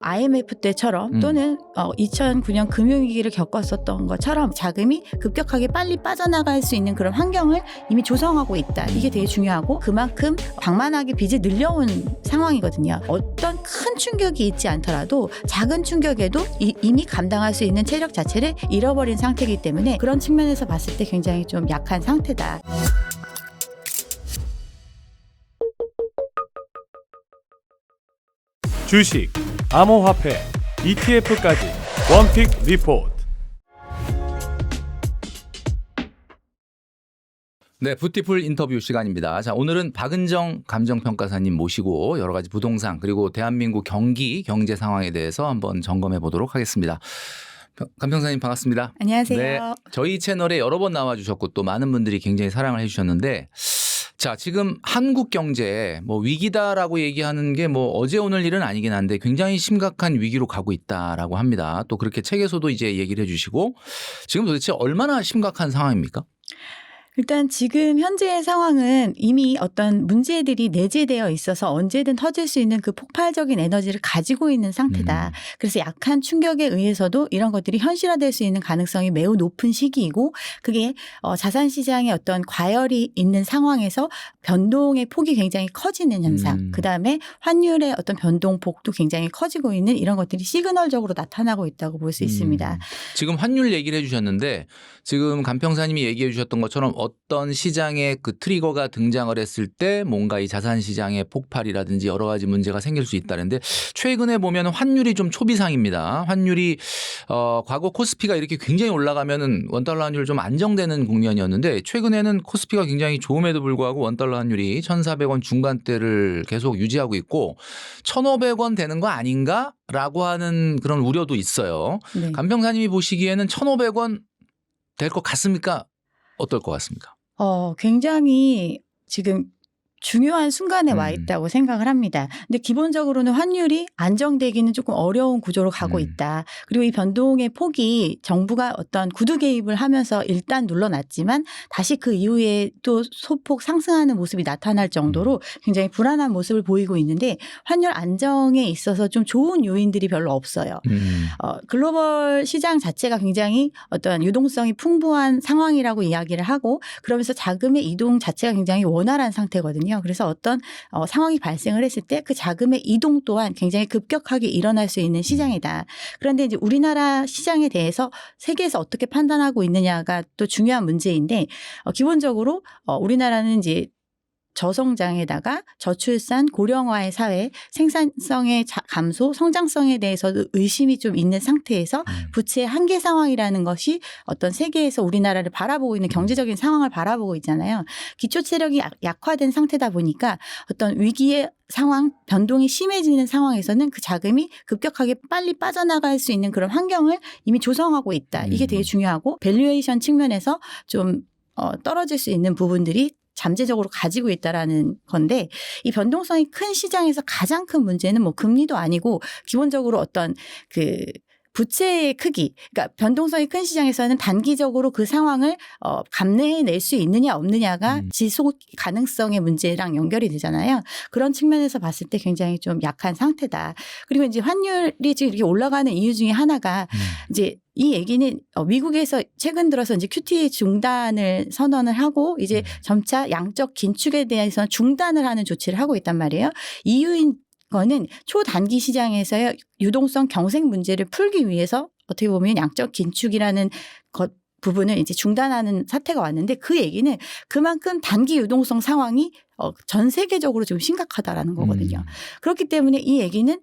IMF 때처럼 또는 2009년 금융위기를 겪었었던 것처럼 자금이 급격하게 빨리 빠져나갈 수 있는 그런 환경을 이미 조성하고 있다. 이게 되게 중요하고 그만큼 방만하게 빚이 늘려온 상황이거든요. 어떤 큰 충격이 있지 않더라도 작은 충격에도 이미 감당할 수 있는 체력 자체를 잃어버린 상태이기 때문에 그런 측면에서 봤을 때 굉장히 좀 약한 상태다. 주식, 암호화폐, ETF까지 원픽 리포트. 네, 뷰티풀 인터뷰 시간입니다. 자, 오늘은 박은정 감정평가사님 모시고 여러 가지 부동산 그리고 대한민국 경기 경제 상황에 대해서 한번 점검해 보도록 하겠습니다. 감평사님 반갑습니다. 안녕하세요. 네, 저희 채널에 여러 번 나와주셨고 또 많은 분들이 굉장히 사랑을 해주셨는데, 자, 지금 한국 경제 뭐 위기다라고 얘기하는 게 뭐 어제 오늘 일은 아니긴 한데 굉장히 심각한 위기로 가고 있다라고 합니다. 또 그렇게 책에서도 이제 얘기를 해주시고, 지금 도대체 얼마나 심각한 상황입니까? 일단 지금 현재의 상황은 이미 어떤 문제들이 내재되어 있어서 언제든 터질 수 있는 그 폭발적인 에너지를 가지고 있는 상태다. 그래서 약한 충격에 의해서도 이런 것들이 현실화될 수 있는 가능성이 매우 높은 시기이고, 그게 자산시장에 어떤 과열이 있는 상황에서 변동의 폭이 굉장히 커지는 현상, 그다음에 환율의 어떤 변동폭도 굉장히 커지고 있는 이런 것들이 시그널적으로 나타나고 있다고 볼 수 있습니다. 지금 환율 얘기를 해주셨는데, 지금 감평사님이 얘기해 주셨던 것처럼 어떤 시장에 그 트리거가 등장을 했을 때 뭔가 이 자산시장의 폭발이라든지 여러 가지 문제가 생길 수 있다는데, 최근에 보면 환율이 좀 초비상입니다. 환율이 과거 코스피가 이렇게 굉장히 올라가면은 원달러 환율 좀 안정되는 국면이었는데, 최근에는 코스피가 굉장히 좋음에도 불구하고 원달러 환율이 1,400원 중간대를 계속 유지하고 있고 1,500원 되는 거 아닌가라고 하는 그런 우려도 있어요. 네. 감평사님이 보시기에는 1,500원 될 것 같습니까? 어떨 것 같습니까? 굉장히 지금 중요한 순간에 와 있다고 생각을 합니다. 근데 기본적으로는 환율이 안정되기는 조금 어려운 구조로 가고 있다. 그리고 이 변동의 폭이 정부가 어떤 구두 개입을 하면서 일단 눌러놨지만 다시 그 이후에 또 소폭 상승하는 모습이 나타날 정도로 굉장히 불안한 모습을 보이고 있는데, 환율 안정에 있어서 좀 좋은 요인들이 별로 없어요. 글로벌 시장 자체가 굉장히 어떤 유동성이 풍부한 상황이라고 이야기를 하고, 그러면서 자금의 이동 자체가 굉장히 원활한 상태거든요. 그래서 어떤 상황이 발생을 했을 때 그 자금의 이동 또한 굉장히 급격하게 일어날 수 있는 시장이다. 그런데 이제 우리나라 시장에 대해서 세계에서 어떻게 판단하고 있느냐가 또 중요한 문제인데, 기본적으로 우리나라는 이제 저성장에다가 저출산 고령화의 사회, 생산성의 감소, 성장성에 대해서도 의심이 좀 있는 상태에서 부채의 한계 상황이라는 것이 어떤 세계에서 우리나라를 바라보고 있는 경제적인 상황을 바라보고 있잖아요. 기초 체력이 약화된 상태다 보니까 어떤 위기의 상황, 변동이 심해지는 상황에서는 그 자금이 급격하게 빨리 빠져나갈 수 있는 그런 환경을 이미 조성하고 있다. 이게 되게 중요하고, 밸류에이션 측면에서 좀 떨어질 수 있는 부분들이 잠재적으로 가지고 있다라는 건데, 이 변동성이 큰 시장에서 가장 큰 문제는 뭐 금리도 아니고 기본적으로 어떤 그 부채의 크기, 그러니까 변동성이 큰 시장에서는 단기적으로 그 상황을 감내해낼 수 있느냐 없느냐가 지속 가능성의 문제랑 연결이 되잖아요. 그런 측면에서 봤을 때 굉장히 좀 약한 상태다. 그리고 이제 환율이 지금 이렇게 올라가는 이유 중에 하나가 이제 이 얘기는 미국에서 최근 들어서 이제 QT 중단을 선언을 하고 이제 점차 양적 긴축에 대해서 중단을 하는 조치를 하고 있단 말이에요. 이유인 거는 초단기 시장에서의 유동성 경색 문제를 풀기 위해서 어떻게 보면 양적 긴축이라는 부분을 이제 중단하는 사태가 왔는데, 그 얘기는 그만큼 단기 유동성 상황이 전 세계적으로 좀 심각하다라는 거거든요. 그렇기 때문에 이 얘기는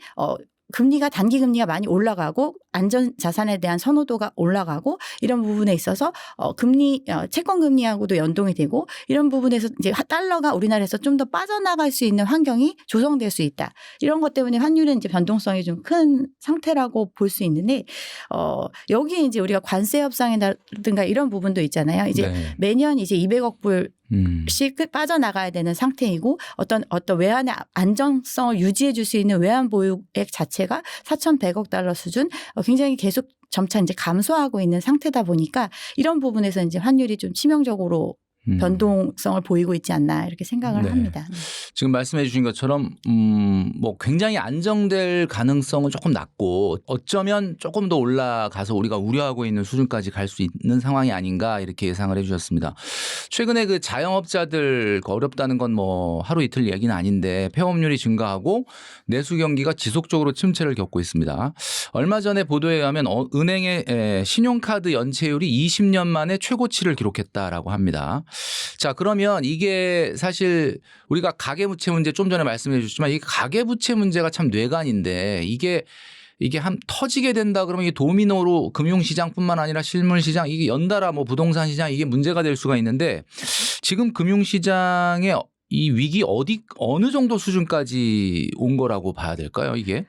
금리가 단기 금리가 많이 올라가고 안전 자산에 대한 선호도가 올라가고 이런 부분에 있어서 금리 채권 금리하고도 연동이 되고, 이런 부분에서 이제 달러가 우리나라에서 좀 더 빠져나갈 수 있는 환경이 조성될 수 있다. 이런 것 때문에 환율은 이제 변동성이 좀 큰 상태라고 볼 수 있는데, 여기에 이제 우리가 관세 협상이라든가 이런 부분도 있잖아요. 이제 매년 이제 200억 불 씩 빠져나가야 되는 상태이고, 어떤 외환의 안정성을 유지해 줄 수 있는 외환 보유액 자체가 4,100억 달러 수준, 굉장히 계속 점차 이제 감소하고 있는 상태다 보니까 이런 부분에서 이제 환율이 좀 치명적으로 변동성을 보이고 있지 않나 이렇게 생각을 네. 합니다. 지금 말씀해 주신 것처럼 뭐 굉장히 안정될 가능성은 조금 낮고 어쩌면 조금 더 올라가서 우리가 우려하고 있는 수준까지 갈 수 있는 상황이 아닌가 이렇게 예상을 해 주셨습니다. 최근에 그 자영업자들 어렵다는 건 뭐 하루 이틀 얘기는 아닌데 폐업률이 증가하고 내수 경기가 지속적으로 침체를 겪고 있습니다. 얼마 전에 보도에 의하면 은행의 신용카드 연체율이 20년 만에 최고치를 기록했다라고 합니다. 자, 그러면 이게 사실 우리가 가계부채 문제 좀 전에 말씀해 주셨지만 이 가계부채 문제가 참 뇌관인데 이게 한 터지게 된다 그러면 이게 도미노로 금융시장뿐만 아니라 실물시장 이게 연달아 뭐 부동산 시장 이게 문제가 될 수가 있는데 지금 금융시장의 이 위기 어느 정도 수준까지 온 거라고 봐야 될까요, 이게?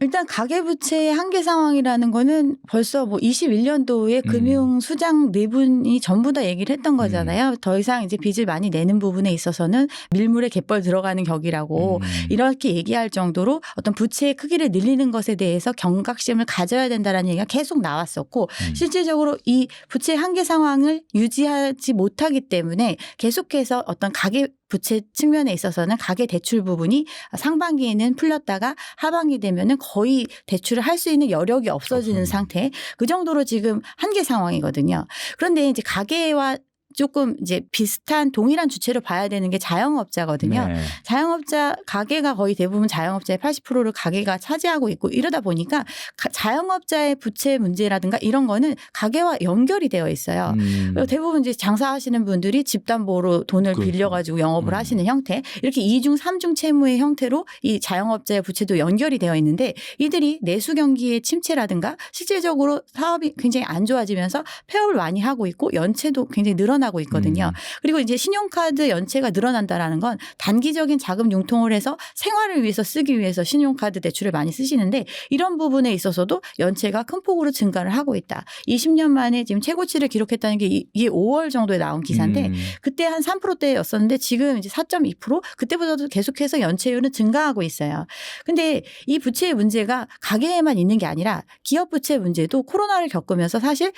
일단 가계부채의 한계 상황이라는 거는 벌써 뭐 21년도에 금융수장 네 분이 전부 다 얘기를 했던 거잖아요. 더 이상 이제 빚을 많이 내는 부분에 있어서는 밀물에 갯벌 들어가는 격이라고 이렇게 얘기할 정도로 어떤 부채의 크기를 늘리는 것에 대해서 경각심을 가져야 된다라는 얘기가 계속 나왔었고 실질적으로 이 부채의 한계 상황을 유지하지 못하기 때문에 계속해서 어떤 부채 측면에 있어서는 가계 대출 부분이 상반기에는 풀렸다가 하반기 되면은 거의 대출을 할 수 있는 여력이 없어지는 상태. 그 정도로 지금 한계 상황이거든요. 그런데 이제 가계와 조금 이제 비슷한 동일한 주체로 봐야 되는 게 자영업자거든요. 네. 자영업자 가계가 거의 대부분 자영업자의 80%를 가계가 차지하고 있고 이러다 보니까 자영업자의 부채 문제라든가 이런 거는 가계와 연결이 되어 있어요. 대부분 이제 장사하시는 분들이 집담보로 돈을 그렇죠. 빌려가지고 영업을 하시는 형태 이렇게 2중 3중 채무의 형태로 이 자영업자의 부채도 연결이 되어 있는데 이들이 내수 경기의 침체라든가 실질적으로 사업이 굉장히 안 좋아지면서 폐업을 많이 하고 있고 연체도 굉장히 늘어나고 있거든요. 그리고 이제 신용카드 연체가 늘어난다라는 건 단기적인 자금 융통을 해서 생활을 위해서 쓰기 위해서 신용카드 대출을 많이 쓰시는데 이런 부분에 있어서도 연체가 큰 폭으로 증가를 하고 있다. 20년 만에 지금 최고치를 기록했다는 게 이게 5월 정도에 나온 기사인데 그때 한 3%대였었는데 지금 이제 4.2% 그때보다도 계속해서 연체율은 증가하고 있어요. 근데 이 부채의 문제가 가계에만 있는 게 아니라 기업 부채 문제도 코로나를 겪으면서 사실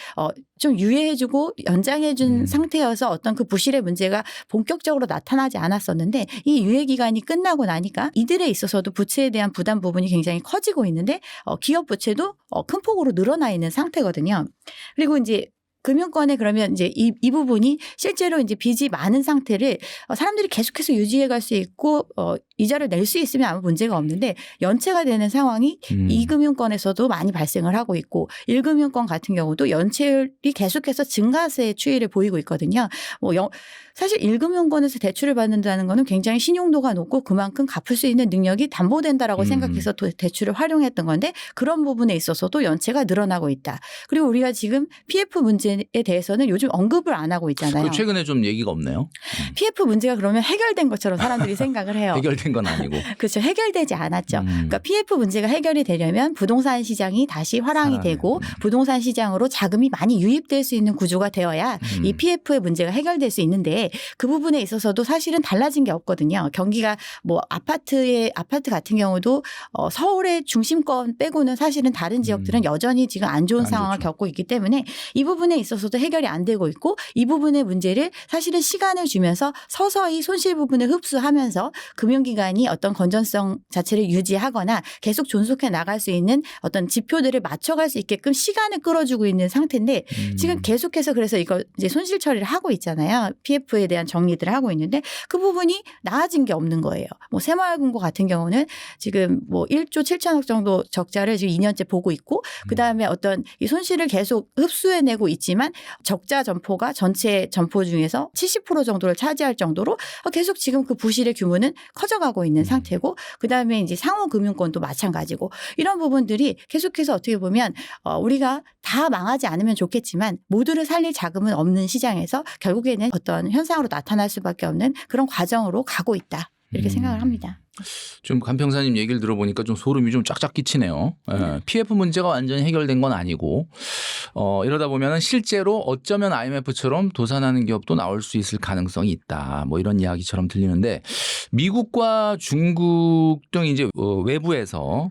좀 유예해주고 연장해준 상태여서 어떤 그 부실의 문제가 본격적으로 나타나지 않았었는데 이 유예 기간이 끝나고 나니까 이들에 있어서도 부채에 대한 부담 부분이 굉장히 커지고 있는데 기업 부채도 큰 폭으로 늘어나 있는 상태거든요. 그리고 이제 금융권에 그러면 이제 이 부분이 실제로 이제 빚이 많은 상태를 사람들이 계속해서 유지해 갈 수 있고 이자를 낼 수 있으면 아무 문제가 없는데 연체가 되는 상황이 2금융권에서도 많이 발생을 하고 있고 1금융권 같은 경우도 연체율이 계속해서 증가세의 추이를 보이고 있거든요. 사실 1금융권에서 대출을 받는다는 거는 굉장히 신용도가 높고 그만큼 갚을 수 있는 능력이 담보된다라고 생각해서 대출을 활용했던 건데 그런 부분에 있어서도 연체가 늘어나고 있다. 그리고 우리가 지금 PF 문제에 대해서는 요즘 언급을 안 하고 있잖아요. 최근에 좀 얘기가 없네요. PF 문제가 그러면 해결된 것처럼 사람들이 생각을 해요. 해결된 건 아니고. 그렇죠. 해결되지 않았죠. 그러니까 PF 문제가 해결이 되려면 부동산 시장이 다시 활황이 되고 부동산 시장으로 자금이 많이 유입될 수 있는 구조가 되어야 이 PF의 문제가 해결될 수 있는데 그 부분에 있어서도 사실은 달라진 게 없거든요. 경기가 뭐 아파트 같은 경우도 서울의 중심권 빼고는 사실은 다른 지역들은 여전히 지금 안 좋은 상황을 겪고 있기 때문에 이 부분에 있어서도 해결이 안 되고 있고 이 부분의 문제를 사실은 시간을 주면서 서서히 손실 부분을 흡수하면서 금융기관이 어떤 건전성 자체를 유지하거나 계속 존속해 나갈 수 있는 어떤 지표들을 맞춰갈 수 있게끔 시간을 끌어주고 있는 상태인데 지금 계속해서 그래서 이거 이제 손실 처리를 하고 있잖아요. PF에 대한 정리들을 하고 있는데 그 부분이 나아진 게 없는 거예요. 뭐 새마을금고 같은 경우는 지금 뭐 1조 7천억 정도 적자를 지금 2년째 보고 있고 그다음에 어떤 이 손실을 계속 흡수해내고 있지만 적자 점포가 전체 점포 중에서 70% 정도를 차지할 정도로 계속 지금 그 부실의 규모는 커져가고 있는 상태고 그다음에 이제 상호금융권도 마찬가지고 이런 부분들이 계속해서 어떻게 보면 우리가 다 망하지 않으면 좋겠지만 모두를 살릴 자금은 없는 시장에서 결국에는 어떤 현상으로 나타날 수밖에 없는 그런 과정으로 가고 있다. 이렇게 생각을 합니다. 좀 간평사님 얘기를 들어보니까 좀 소름이 좀 쫙쫙 끼치네요. PF 문제가 완전히 해결된 건 아니고 이러다 보면은 실제로 어쩌면 IMF처럼 도산하는 기업도 나올 수 있을 가능성이 있다. 뭐 이런 이야기처럼 들리는데 미국과 중국 등 이제 외부에서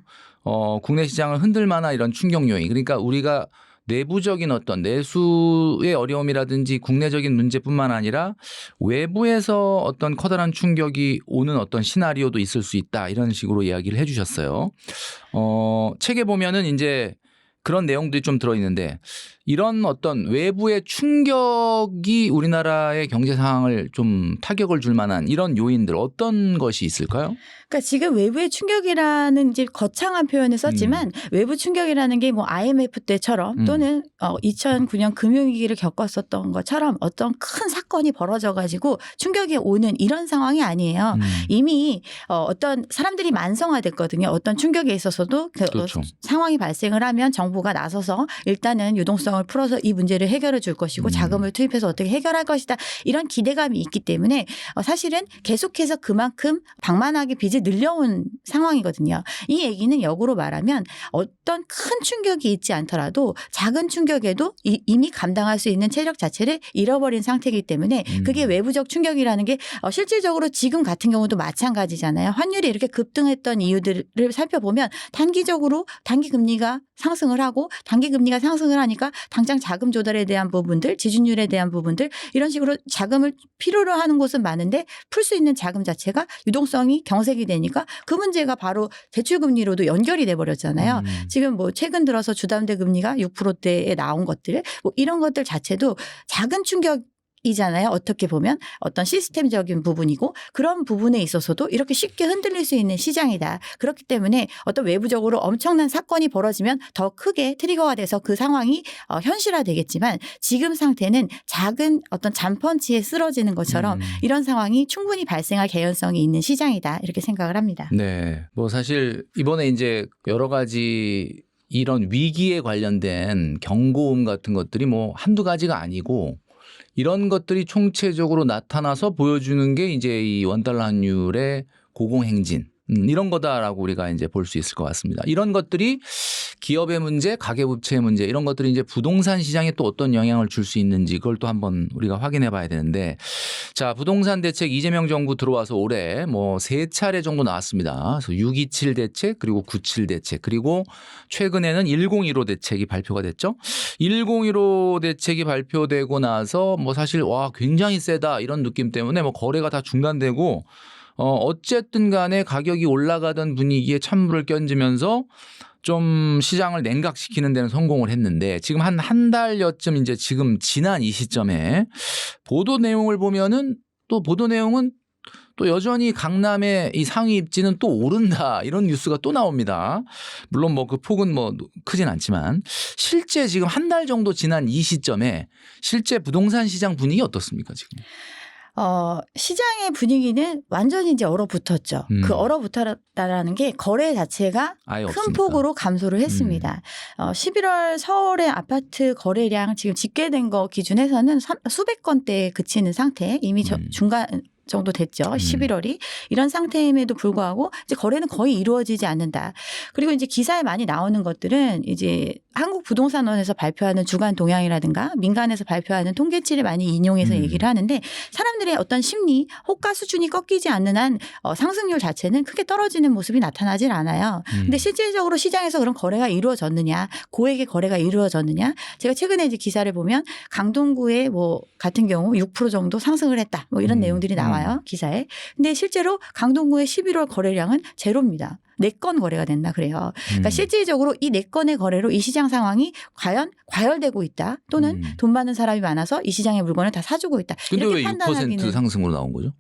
국내 시장을 흔들 만한 이런 충격 요인 그러니까 우리가 내부적인 어떤 내수의 어려움이라든지 국내적인 문제뿐만 아니라 외부에서 어떤 커다란 충격이 오는 어떤 시나리오도 있을 수 있다 이런 식으로 이야기를 해주셨어요. 책에 보면은 이제 그런 내용들이 좀 들어있는데 이런 어떤 외부의 충격이 우리나라의 경제 상황을 좀 타격을 줄 만한 이런 요인들 어떤 것이 있을까요? 그러니까 지금 외부의 충격이라는 이제 거창한 표현을 썼지만 외부 충격이라는 게 뭐 IMF 때처럼 또는 2009년 금융위기를 겪었었던 것처럼 어떤 큰 사건이 벌어져 가지고 충격이 오는 이런 상황이 아니에요. 이미 어떤 사람들이 만성화됐거든요. 어떤 충격에 있어서도 그렇죠. 상황이 발생을 하면 정부가 나서서 일단은 유동성을 풀어서 이 문제를 해결해 줄 것이고 자금을 투입해서 어떻게 해결할 것이다. 이런 기대감이 있기 때문에 사실은 계속해서 그만큼 방만하게 빚을 늘려온 상황이거든요. 이 얘기는 역으로 말하면 어떤 큰 충격이 있지 않더라도 작은 충격에도 이미 감당할 수 있는 체력 자체를 잃어버린 상태이기 때문에 그게 외부적 충격이라는 게 실질적으로 지금 같은 경우도 마찬가지잖아요. 환율이 이렇게 급등했던 이유들을 살펴보면 단기적으로 단기 금리가 상승을 하고 단기 금리가 상승을 하니까 당장 자금 조달에 대한 부분들, 지준율에 대한 부분들 이런 식으로 자금을 필요로 하는 곳은 많은데 풀 수 있는 자금 자체가 유동성이 경색이 되니까 그 문제가 바로 대출 금리로도 연결이 돼 버렸잖아요. 지금 뭐 최근 들어서 주담대 금리가 6%대에 나온 것들 뭐 이런 것들 자체도 작은 충격 이잖아요. 어떻게 보면 어떤 시스템적인 부분이고 그런 부분에 있어서도 이렇게 쉽게 흔들릴 수 있는 시장이다. 그렇기 때문에 어떤 외부적으로 엄청난 사건이 벌어지면 더 크게 트리거가 돼서 그 상황이 현실화되겠지만 지금 상태는 작은 어떤 잔펀치에 쓰러지는 것처럼 이런 상황이 충분히 발생할 개연성이 있는 시장이다. 이렇게 생각을 합니다. 네. 뭐 사실 이번에 이제 여러 가지 이런 위기에 관련된 경고음 같은 것들이 뭐 한두 가지가 아니고 이런 것들이 총체적으로 나타나서 보여주는 게 이제 이 원달러 환율의 고공행진 이런 거다라고 우리가 이제 볼 수 있을 것 같습니다. 이런 것들이 기업의 문제, 가계부채의 문제 이런 것들이 이제 부동산 시장에 또 어떤 영향을 줄 수 있는지 그걸 또 한번 우리가 확인해 봐야 되는데 자, 부동산 대책 이재명 정부 들어와서 올해 뭐 3차례 정도 나왔습니다. 그래서 627 대책 그리고 97 대책 그리고 최근에는 1015 대책이 발표가 됐죠. 1015 대책이 발표되고 나서 뭐 사실 와 굉장히 세다 이런 느낌 때문에 뭐 거래가 다 중단되고 어쨌든 간에 가격이 올라가던 분위기에 찬물을 끼얹으면서 좀 시장을 냉각시키는 데는 성공을 했는데 지금 한 달여쯤 이제 지금 지난 이 시점에 보도 내용을 보면은 또 보도 내용은 또 여전히 강남의 이 상위 입지는 또 오른다 이런 뉴스가 또 나옵니다. 물론 뭐 그 폭은 뭐 크진 않지만 실제 지금 한 달 정도 지난 이 시점에 실제 부동산 시장 분위기 어떻습니까 지금? 시장의 분위기는 완전히 이제 얼어붙었죠. 그 얼어붙었다라는 게 거래 자체가 아예 큰 없으니까. 폭으로 감소를 했습니다. 11월 서울의 아파트 거래량 지금 집계된 거 기준해서는 수백 건대에 그치는 상태 이미 중간 정도 됐죠. 11월이. 이런 상태임에도 불구하고 이제 거래는 거의 이루어지지 않는다. 그리고 이제 기사에 많이 나오는 것들은 이제 한국부동산원에서 발표하는 주간 동향이라든가 민간에서 발표하는 통계치를 많이 인용해서 얘기를 하는데 사람들의 어떤 심리, 호가 수준이 꺾이지 않는 한 상승률 자체는 크게 떨어지는 모습이 나타나질 않아요. 근데 실질적으로 시장에서 그런 거래가 이루어졌느냐, 고액의 거래가 이루어졌느냐. 제가 최근에 이제 기사를 보면 강동구의 뭐 같은 경우 6% 정도 상승을 했다. 뭐 이런 내용들이 나와요. 기사에. 근데 실제로 강동구의 11월 거래량은 제로입니다. 4건 거래가 됐나 그래요. 그러니까 실질적으로 이 4건의 거래로 이 시장 상황이 과연 과열되고 있다. 또는 돈 많은 사람이 많아서 이 시장의 물건을 다 사주고 있다. 근데 이렇게 왜 판단하기는 6% 상승으로 나온 거죠?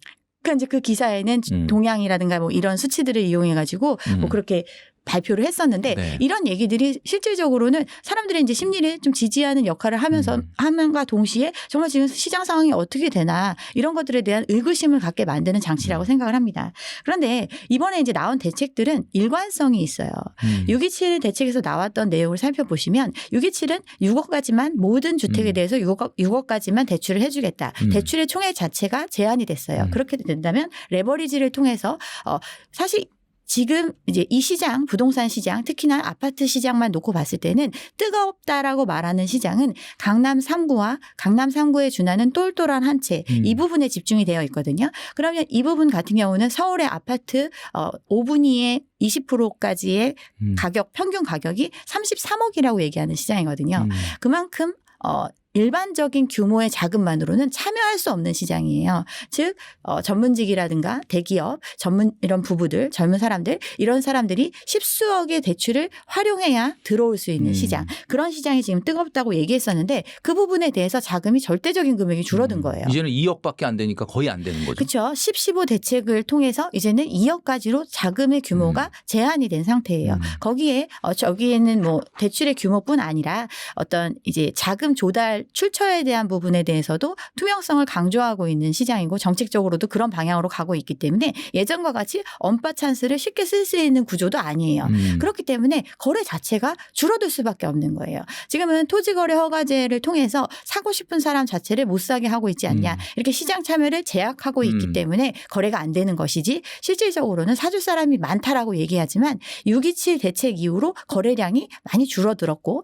그러니까 이제 그 기사에는 동향이라든가 뭐 이런 수치들을 이용해 가지고 뭐 그렇게 발표를 했었는데 네. 이런 얘기들이 실질적으로는 사람들의 이제 심리를 좀 지지하는 역할을 하면서 하면과 동시에 정말 지금 시장 상황이 어떻게 되나 이런 것들에 대한 의구심을 갖게 만드는 장치라고 생각을 합니다. 그런데 이번에 이제 나온 대책들은 일관성이 있어요. 627 대책에서 나왔던 내용을 살펴보시면 627은 6억까지만 모든 주택에 대해서 6억까지만 대출을 해주겠다. 대출의 총액 자체가 제한이 됐어요. 그렇게 된다면 레버리지를 통해서 사실 지금 이제 이 시장, 부동산 시장, 특히나 아파트 시장만 놓고 봤을 때는 뜨겁다라고 말하는 시장은 강남 3구와 강남 3구에 준하는 똘똘한 한 채 이 부분에 집중이 되어 있거든요. 그러면 이 부분 같은 경우는 서울의 아파트 5분위에 20%까지의 가격, 평균 가격이 33억이라고 얘기하는 시장이거든요. 그만큼 일반적인 규모의 자금만으로는 참여할 수 없는 시장이에요. 즉 전문직이라든가 대기업, 이런 부부들, 젊은 사람들 이런 사람들이 십수억의 대출을 활용해야 들어올 수 있는 시장. 그런 시장이 지금 뜨겁다고 얘기했었는데 그 부분에 대해서 자금이 절대적인 금액이 줄어든 거예요. 이제는 2억밖에 안 되니까 거의 안 되는 거죠. 그렇죠. 10-15 대책을 통해서 이제는 2억까지로 자금의 규모가 제한이 된 상태예요. 거기에 저기에는 뭐 대출의 규모뿐 아니라 어떤 이제 자금 조달 출처에 대한 부분에 대해서도 투명성을 강조하고 있는 시장이고 정책적으로도 그런 방향으로 가고 있기 때문에 예전과 같이 언파 찬스를 쉽게 쓸 수 있는 구조도 아니에요. 그렇기 때문에 거래 자체가 줄어들 수밖에 없는 거예요. 지금은 토지거래 허가제를 통해서 사고 싶은 사람 자체를 못 사게 하고 있지 않냐. 이렇게 시장 참여를 제약하고 있기 때문에 거래가 안 되는 것이지 실질적으로는 사줄 사람이 많다라고 얘기하지만 6.27 대책 이후로 거래량이 많이 줄어들었고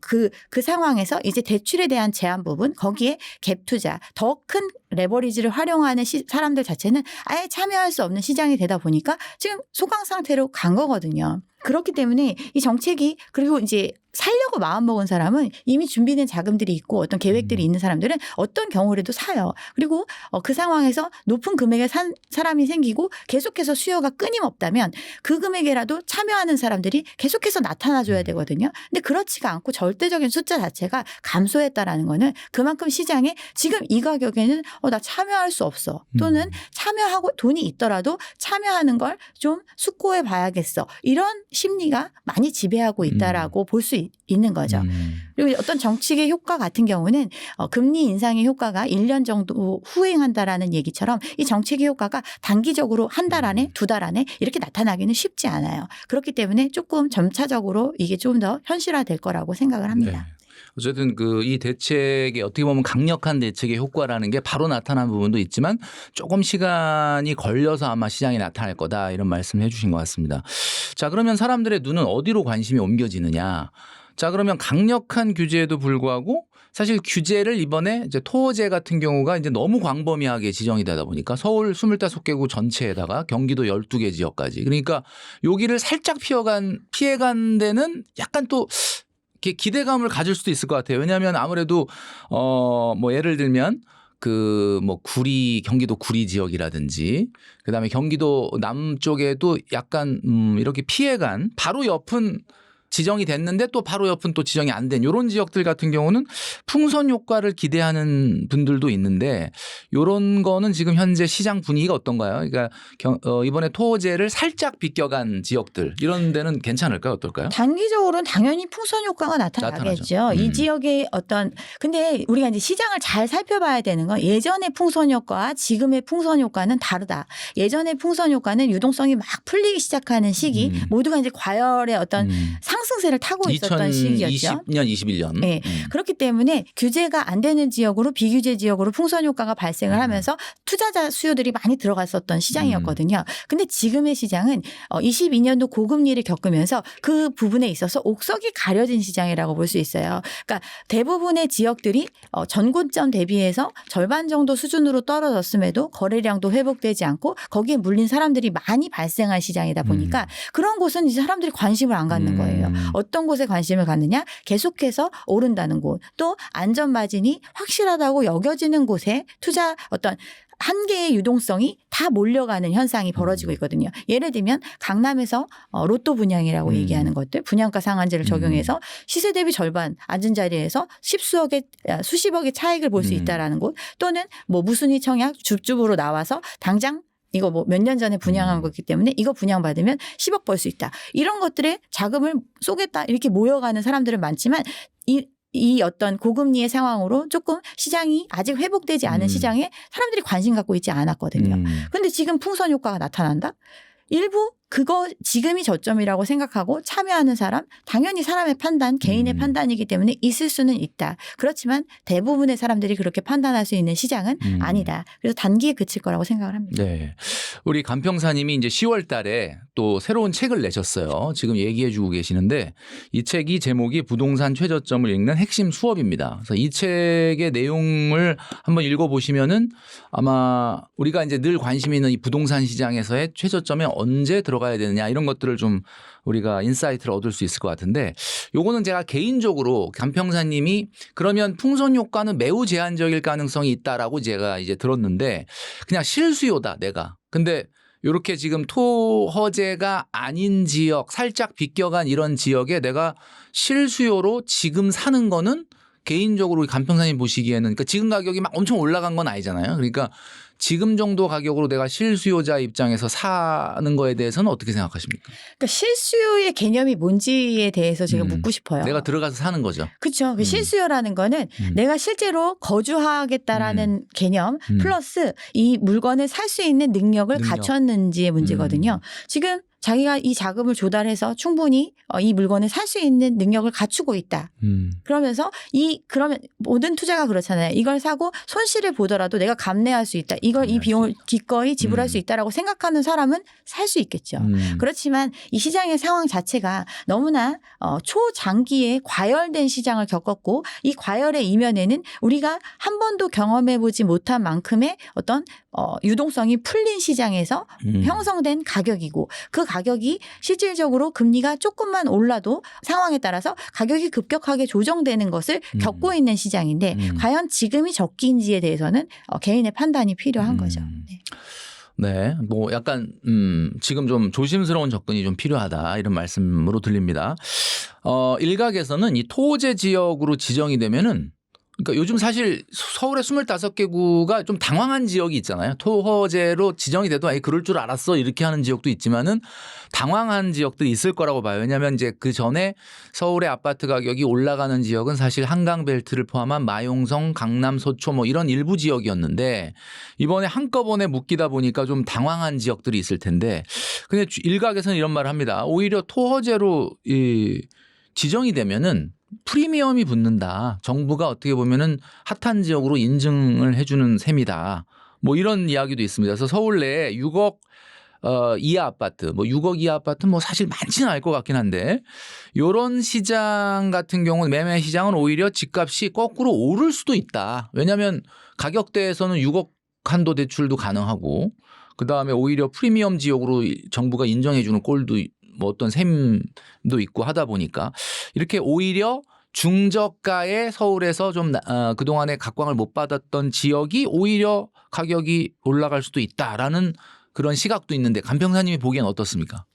그 상황에서 이제 대출에 대한 제한 부분 거기에 갭 투자 더 큰 레버리지를 활용하는 사람들 자체는 아예 참여할 수 없는 시장이 되다 보니까 지금 소강 상태로 간 거거든요. 그렇기 때문에 이 정책이 그리고 이제 살려고 마음먹은 사람은 이미 준비된 자금들이 있고 어떤 계획들이 있는 사람들은 어떤 경우라도 사요. 그리고 그 상황에서 높은 금액에 산 사람이 생기고 계속해서 수요가 끊임없다면 그 금액에라도 참여하는 사람들이 계속해서 나타나줘야 되거든요. 근데 그렇지가 않고 절대적인 숫자 자체가 감소했다라는 거는 그만큼 시장에 지금 이 가격에는 나 참여할 수 없어. 또는 참여하고 돈이 있더라도 참여하는 걸 좀 숙고해 봐야겠어. 이런 심리가 많이 지배하고 있다라고 볼 수 있는 거죠. 그리고 어떤 정책의 효과 같은 경우는 금리 인상의 효과가 1년 정도 후행한다라는 얘기처럼 이 정책의 효과가 단기적으로 한 달 안에 두 달 안에 이렇게 나타나기는 쉽지 않아요. 그렇기 때문에 조금 점차적으로 이게 좀 더 현실화될 거라고 생각을 합니다. 네. 어쨌든 이 대책이 어떻게 보면 강력한 대책의 효과라는 게 바로 나타난 부분도 있지만 조금 시간이 걸려서 아마 시장에 나타날 거다 이런 말씀을 해 주신 것 같습니다. 자, 그러면 사람들의 눈은 어디로 관심이 옮겨지느냐. 자, 그러면 강력한 규제에도 불구하고 사실 규제를 이번에 이제 토제 같은 경우가 이제 너무 광범위하게 지정이 되다 보니까 서울 25개구 전체에다가 경기도 12개 지역까지 그러니까 여기를 살짝 피해간 데는 약간 또 이렇게 기대감을 가질 수도 있을 것 같아요. 왜냐하면 아무래도 뭐 예를 들면 경기도 구리 지역이라든지 그다음에 경기도 남쪽에도 약간 이렇게 피해간 바로 옆은 지정이 됐는데 또 바로 옆은 또 지정이 안 된 이런 지역들 같은 경우는 풍선 효과를 기대하는 분들도 있는데 이런 거는 지금 현재 시장 분위기가 어떤가요? 그러니까 이번에 토제를 살짝 비껴간 지역들 이런 데는 괜찮을까요? 어떨까요? 단기적으로는 당연히 풍선 효과가 나타나겠죠. 이 지역의 근데 우리가 이제 시장을 잘 살펴봐야 되는 건 예전의 풍선 효과와 지금의 풍선 효과는 다르다. 예전의 풍선 효과는 유동성이 막 풀리기 시작하는 시기 모두가 이제 과열의 어떤 상승세를 타고 있었던 시기였죠. 2020년, 21년. 네. 그렇기 때문에 규제가 안 되는 지역으로 비규제 지역으로 풍선 효과가 발생을 하면서 투자자 수요들이 많이 들어갔었던 시장이었거든요. 근데 지금의 시장은 22년도 고금리를 겪으면서 그 부분에 있어서 옥석이 가려진 시장이라고 볼 수 있어요. 그러니까 대부분의 지역들이 전고점 대비해서 절반 정도 수준으로 떨어졌음에도 거래량도 회복되지 않고 거기에 물린 사람들이 많이 발생한 시장이다 보니까 그런 곳은 이제 사람들이 관심을 안 갖는 거예요. 어떤 곳에 관심을 갖느냐? 계속해서 오른다는 곳, 또 안전 마진이 확실하다고 여겨지는 곳에 투자 어떤 한계의 유동성이 다 몰려가는 현상이 벌어지고 있거든요. 예를 들면 강남에서 로또 분양이라고 얘기하는 것들, 분양가 상한제를 적용해서 시세 대비 절반 앉은 자리에서 수십억의 차익을 볼 수 있다라는 곳, 또는 뭐 무순위 청약 줍줍으로 나와서 당장 이거 뭐 몇 년 전에 분양한 거기 때문에 이거 분양받으면 10억 벌 수 있다. 이런 것들에 자금을 쏘겠다. 이렇게 모여가는 사람들은 많지만 이 어떤 고금리의 상황으로 조금 시장이 아직 회복되지 않은 시장에 사람들이 관심 갖고 있지 않았거든요. 그런데 지금 풍선 효과가 나타난다? 일부 그거 지금이 저점이라고 생각하고 참여하는 사람 당연히 사람의 판단 개인의 판단이기 때문에 있을 수는 있다. 그렇지만 대부분의 사람들이 그렇게 판단할 수 있는 시장은 아니다. 그래서 단기에 그칠 거라고 생각을 합니다. 네. 우리 간평사님이 이제 10월 달에 또 새로운 책을 내셨어요. 지금 얘기해 주고 계시는데 이 책이 제목이 부동산 최저점을 읽는 핵심 수업입니다. 그래서 이 책의 내용을 한번 읽어보시면은 아마 우리가 이제 늘 관심 있는 이 부동산 시장에서의 최저점에 언제 들어가야 되느냐 이런 것들을 좀 우리가 인사이트를 얻을 수 있을 것 같은데 요거는 제가 개인적으로 간평사님이 그러면 풍선 효과는 매우 제한적일 가능성이 있다라고 제가 이제 들었는데 그냥 실수요다 내가. 근데 이렇게 지금 토허제가 아닌 지역 살짝 비껴간 이런 지역에 내가 실수요로 지금 사는 거는 개인적으로 간평사님 보시기에는 그러니까 지금 가격이 막 엄청 올라간 건 아니잖아요. 그러니까 지금 정도 가격으로 내가 실수요자 입장에서 사는 거에 대해서는 어떻게 생각하십니까? 그러니까 실수요의 개념이 뭔지에 대해서 제가 묻고 싶어요. 내가 들어가서 사는 거죠. 그렇죠. 그 실수요라는 거는 내가 실제로 거주하겠다라는 개념 플러스 이 물건을 살 수 있는 능력을 갖췄는지의 문제거든요. 지금 자기가 이 자금을 조달해서 충분히 이 물건을 살 수 있는 능력을 갖추고 있다. 그러면서 그러면 모든 투자가 그렇잖아요. 이걸 사고 손실을 보더라도 내가 감내할 수 있다. 이걸 이 비용을 기꺼이 지불할 수 있다라고 생각하는 사람은 살 수 있겠죠. 그렇지만 이 시장의 상황 자체가 너무나 초장기에 과열된 시장을 겪었고 이 과열의 이면에는 우리가 한 번도 경험해 보지 못한 만큼의 어떤 유동성이 풀린 시장에서 형성된 가격이고 그 가격이 실질적으로 금리가 조금만 올라도 상황에 따라서 가격이 급격하게 조정되는 것을 겪고 있는 시장인데 과연 지금이 적기인지에 대해서는 개인의 판단이 필요한 거죠. 네. 네, 뭐 약간 지금 좀 조심스러운 접근이 좀 필요하다 이런 말씀으로 들립니다. 일각에서는 이 토호제 지역으로 지정이 되면은 그러니까 요즘 사실 서울의 25개구가 좀 당황한 지역이 있잖아요. 토호제로 지정이 돼도 아예 그럴 줄 알았어 이렇게 하는 지역도 있지만은 당황한 지역들이 있을 거라고 봐요. 왜냐하면 이제 그 전에 서울의 아파트 가격이 올라가는 지역은 사실 한강벨트를 포함한 마용성, 강남, 소초 뭐 이런 일부 지역이었는데 이번에 한꺼번에 묶이다 보니까 좀 당황한 지역들이 있을 텐데 근데 일각에서는 이런 말을 합니다. 오히려 토호제로 지정이 되면은 프리미엄이 붙는다. 정부가 어떻게 보면은 핫한 지역으로 인증을 해주는 셈이다. 뭐 이런 이야기도 있습니다. 그래서 서울 내에 6억 이하 아파트, 뭐 6억 이하 아파트 뭐 사실 많지는 않을 것 같긴 한데 이런 시장 같은 경우는 매매 시장은 오히려 집값이 거꾸로 오를 수도 있다. 왜냐하면 가격대에서는 6억 한도 대출도 가능하고 그 다음에 오히려 프리미엄 지역으로 정부가 인정해 주는 꼴도 뭐 어떤 셈도 있고 하다 보니까 이렇게 오히려 중저가의 서울에서 좀 그동안에 각광을 못 받았던 지역이 오히려 가격이 올라갈 수도 있다라는 그런 시각도 있는데 간평사님이 보기엔 어떻습니까?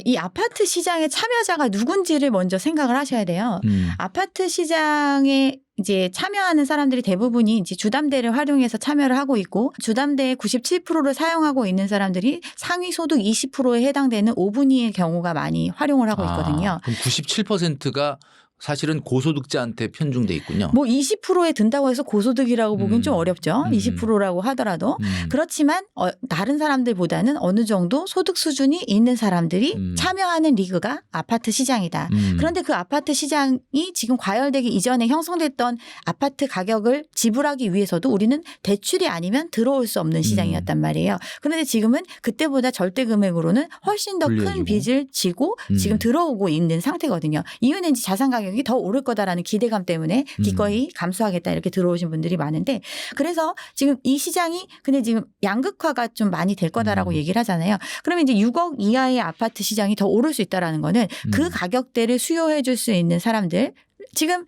이 아파트 시장의 참여자가 누군지를 먼저 생각을 하셔야 돼요. 아파트 시장에 이제 참여하는 사람들이 대부분이 이제 주담대를 활용해서 참여를 하고 있고 주담대의 97%를 사용하고 있는 사람들이 상위 소득 20%에 해당되는 5분위의 경우가 많이 활용을 하고 있거든요. 그럼 97%가 사실은 고소득자한테 편중돼 있군요. 뭐 20%에 든다고 해서 고소득이라고 보기는 좀 어렵죠. 20%라고 하더라도. 그렇지만 다른 사람들보다는 어느 정도 소득 수준이 있는 사람들이 참여하는 리그가 아파트 시장이다. 그런데 그 아파트 시장이 지금 과열되기 이전에 형성됐던 아파트 가격을 지불하기 위해서도 우리는 대출이 아니면 들어올 수 없는 시장이었단 말이에요. 그런데 지금은 그때보다 절대 금액으로는 훨씬 더 큰 빚을 지고 지금 들어오고 있는 상태거든요. 이유는 이제 자산 가격이 더 오를 거다라는 기대감 때문에 기꺼이 감수하겠다 이렇게 들어오신 분들이 많은데 그래서 지금 이 시장이 근데 지금 양극화가 좀 많이 될 거다라고 얘기를 하잖아요. 그러면 이제 6억 이하의 아파트 시장이 더 오를 수 있다라는 거는 그 가격대를 수요해 줄 수 있는 사람들 지금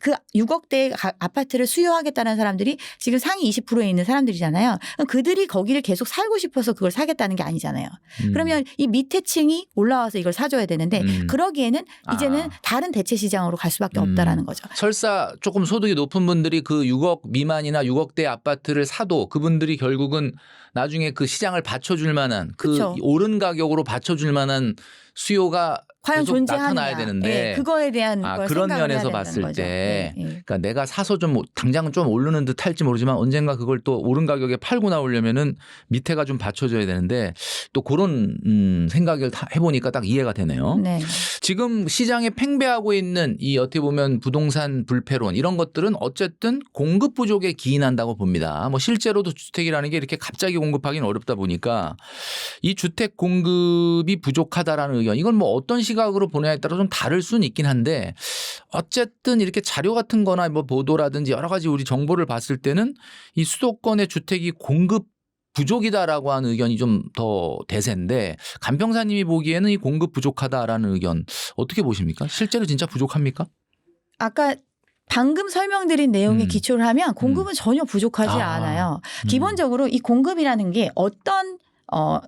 그 6억대 아파트를 수요하겠다는 사람들이 지금 상위 20%에 있는 사람들이잖아요. 그들이 거기를 계속 살고 싶어서 그걸 사겠다는 게 아니잖아요. 그러면 이 밑에 층이 올라와서 이걸 사줘야 되는데 그러기에는 이제는 다른 대체 시장으로 갈 수밖에 없다라는 거죠. 설사 조금 소득이 높은 분들이 그 6억 미만이나 6억대 아파트를 사도 그분들이 결국은 나중에 그 시장을 받쳐줄 만한 그 그쵸. 오른 가격으로 받쳐줄 만한 수요가 과연 계속 존재하느냐. 나타나야 되는데 그거에 대한 걸 그런 생각을 면에서 해야 봤을 된다는 거죠. 때 예, 예. 그러니까 내가 사서 좀 당장은 좀 오르는 듯 할지 모르지만 언젠가 그걸 또 오른 가격에 팔고 나오려면은 밑에가 좀 받쳐줘야 되는데 또 그런 생각을 해보니까 딱 이해가 되네요. 네. 지금 시장에 팽배하고 있는 이 어떻게 보면 부동산 불패론 이런 것들은 어쨌든 공급 부족에 기인한다고 봅니다. 뭐 실제로도 주택이라는 게 이렇게 갑자기 공급하기는 어렵다 보니까 이 주택 공급이 부족하다라는 의견 이건 뭐 어떤 시각으로 보냐에 따라 좀 다를 수는 있긴 한데 어쨌든 이렇게 자료 같은 거나 뭐 보도라든지 여러 가지 우리 정보를 봤을 때는 이 수도권의 주택이 공급 부족이다라고 하는 의견이 좀 더 대세인데 간평사님이 보기에는 이 공급 부족하다라는 의견 어떻게 보십니까? 실제로 진짜 부족합니까? 아까 방금 설명드린 내용에 기초를 하면 공급은 전혀 부족하지 않아요. 기본적으로 이 공급이라는 게 어떤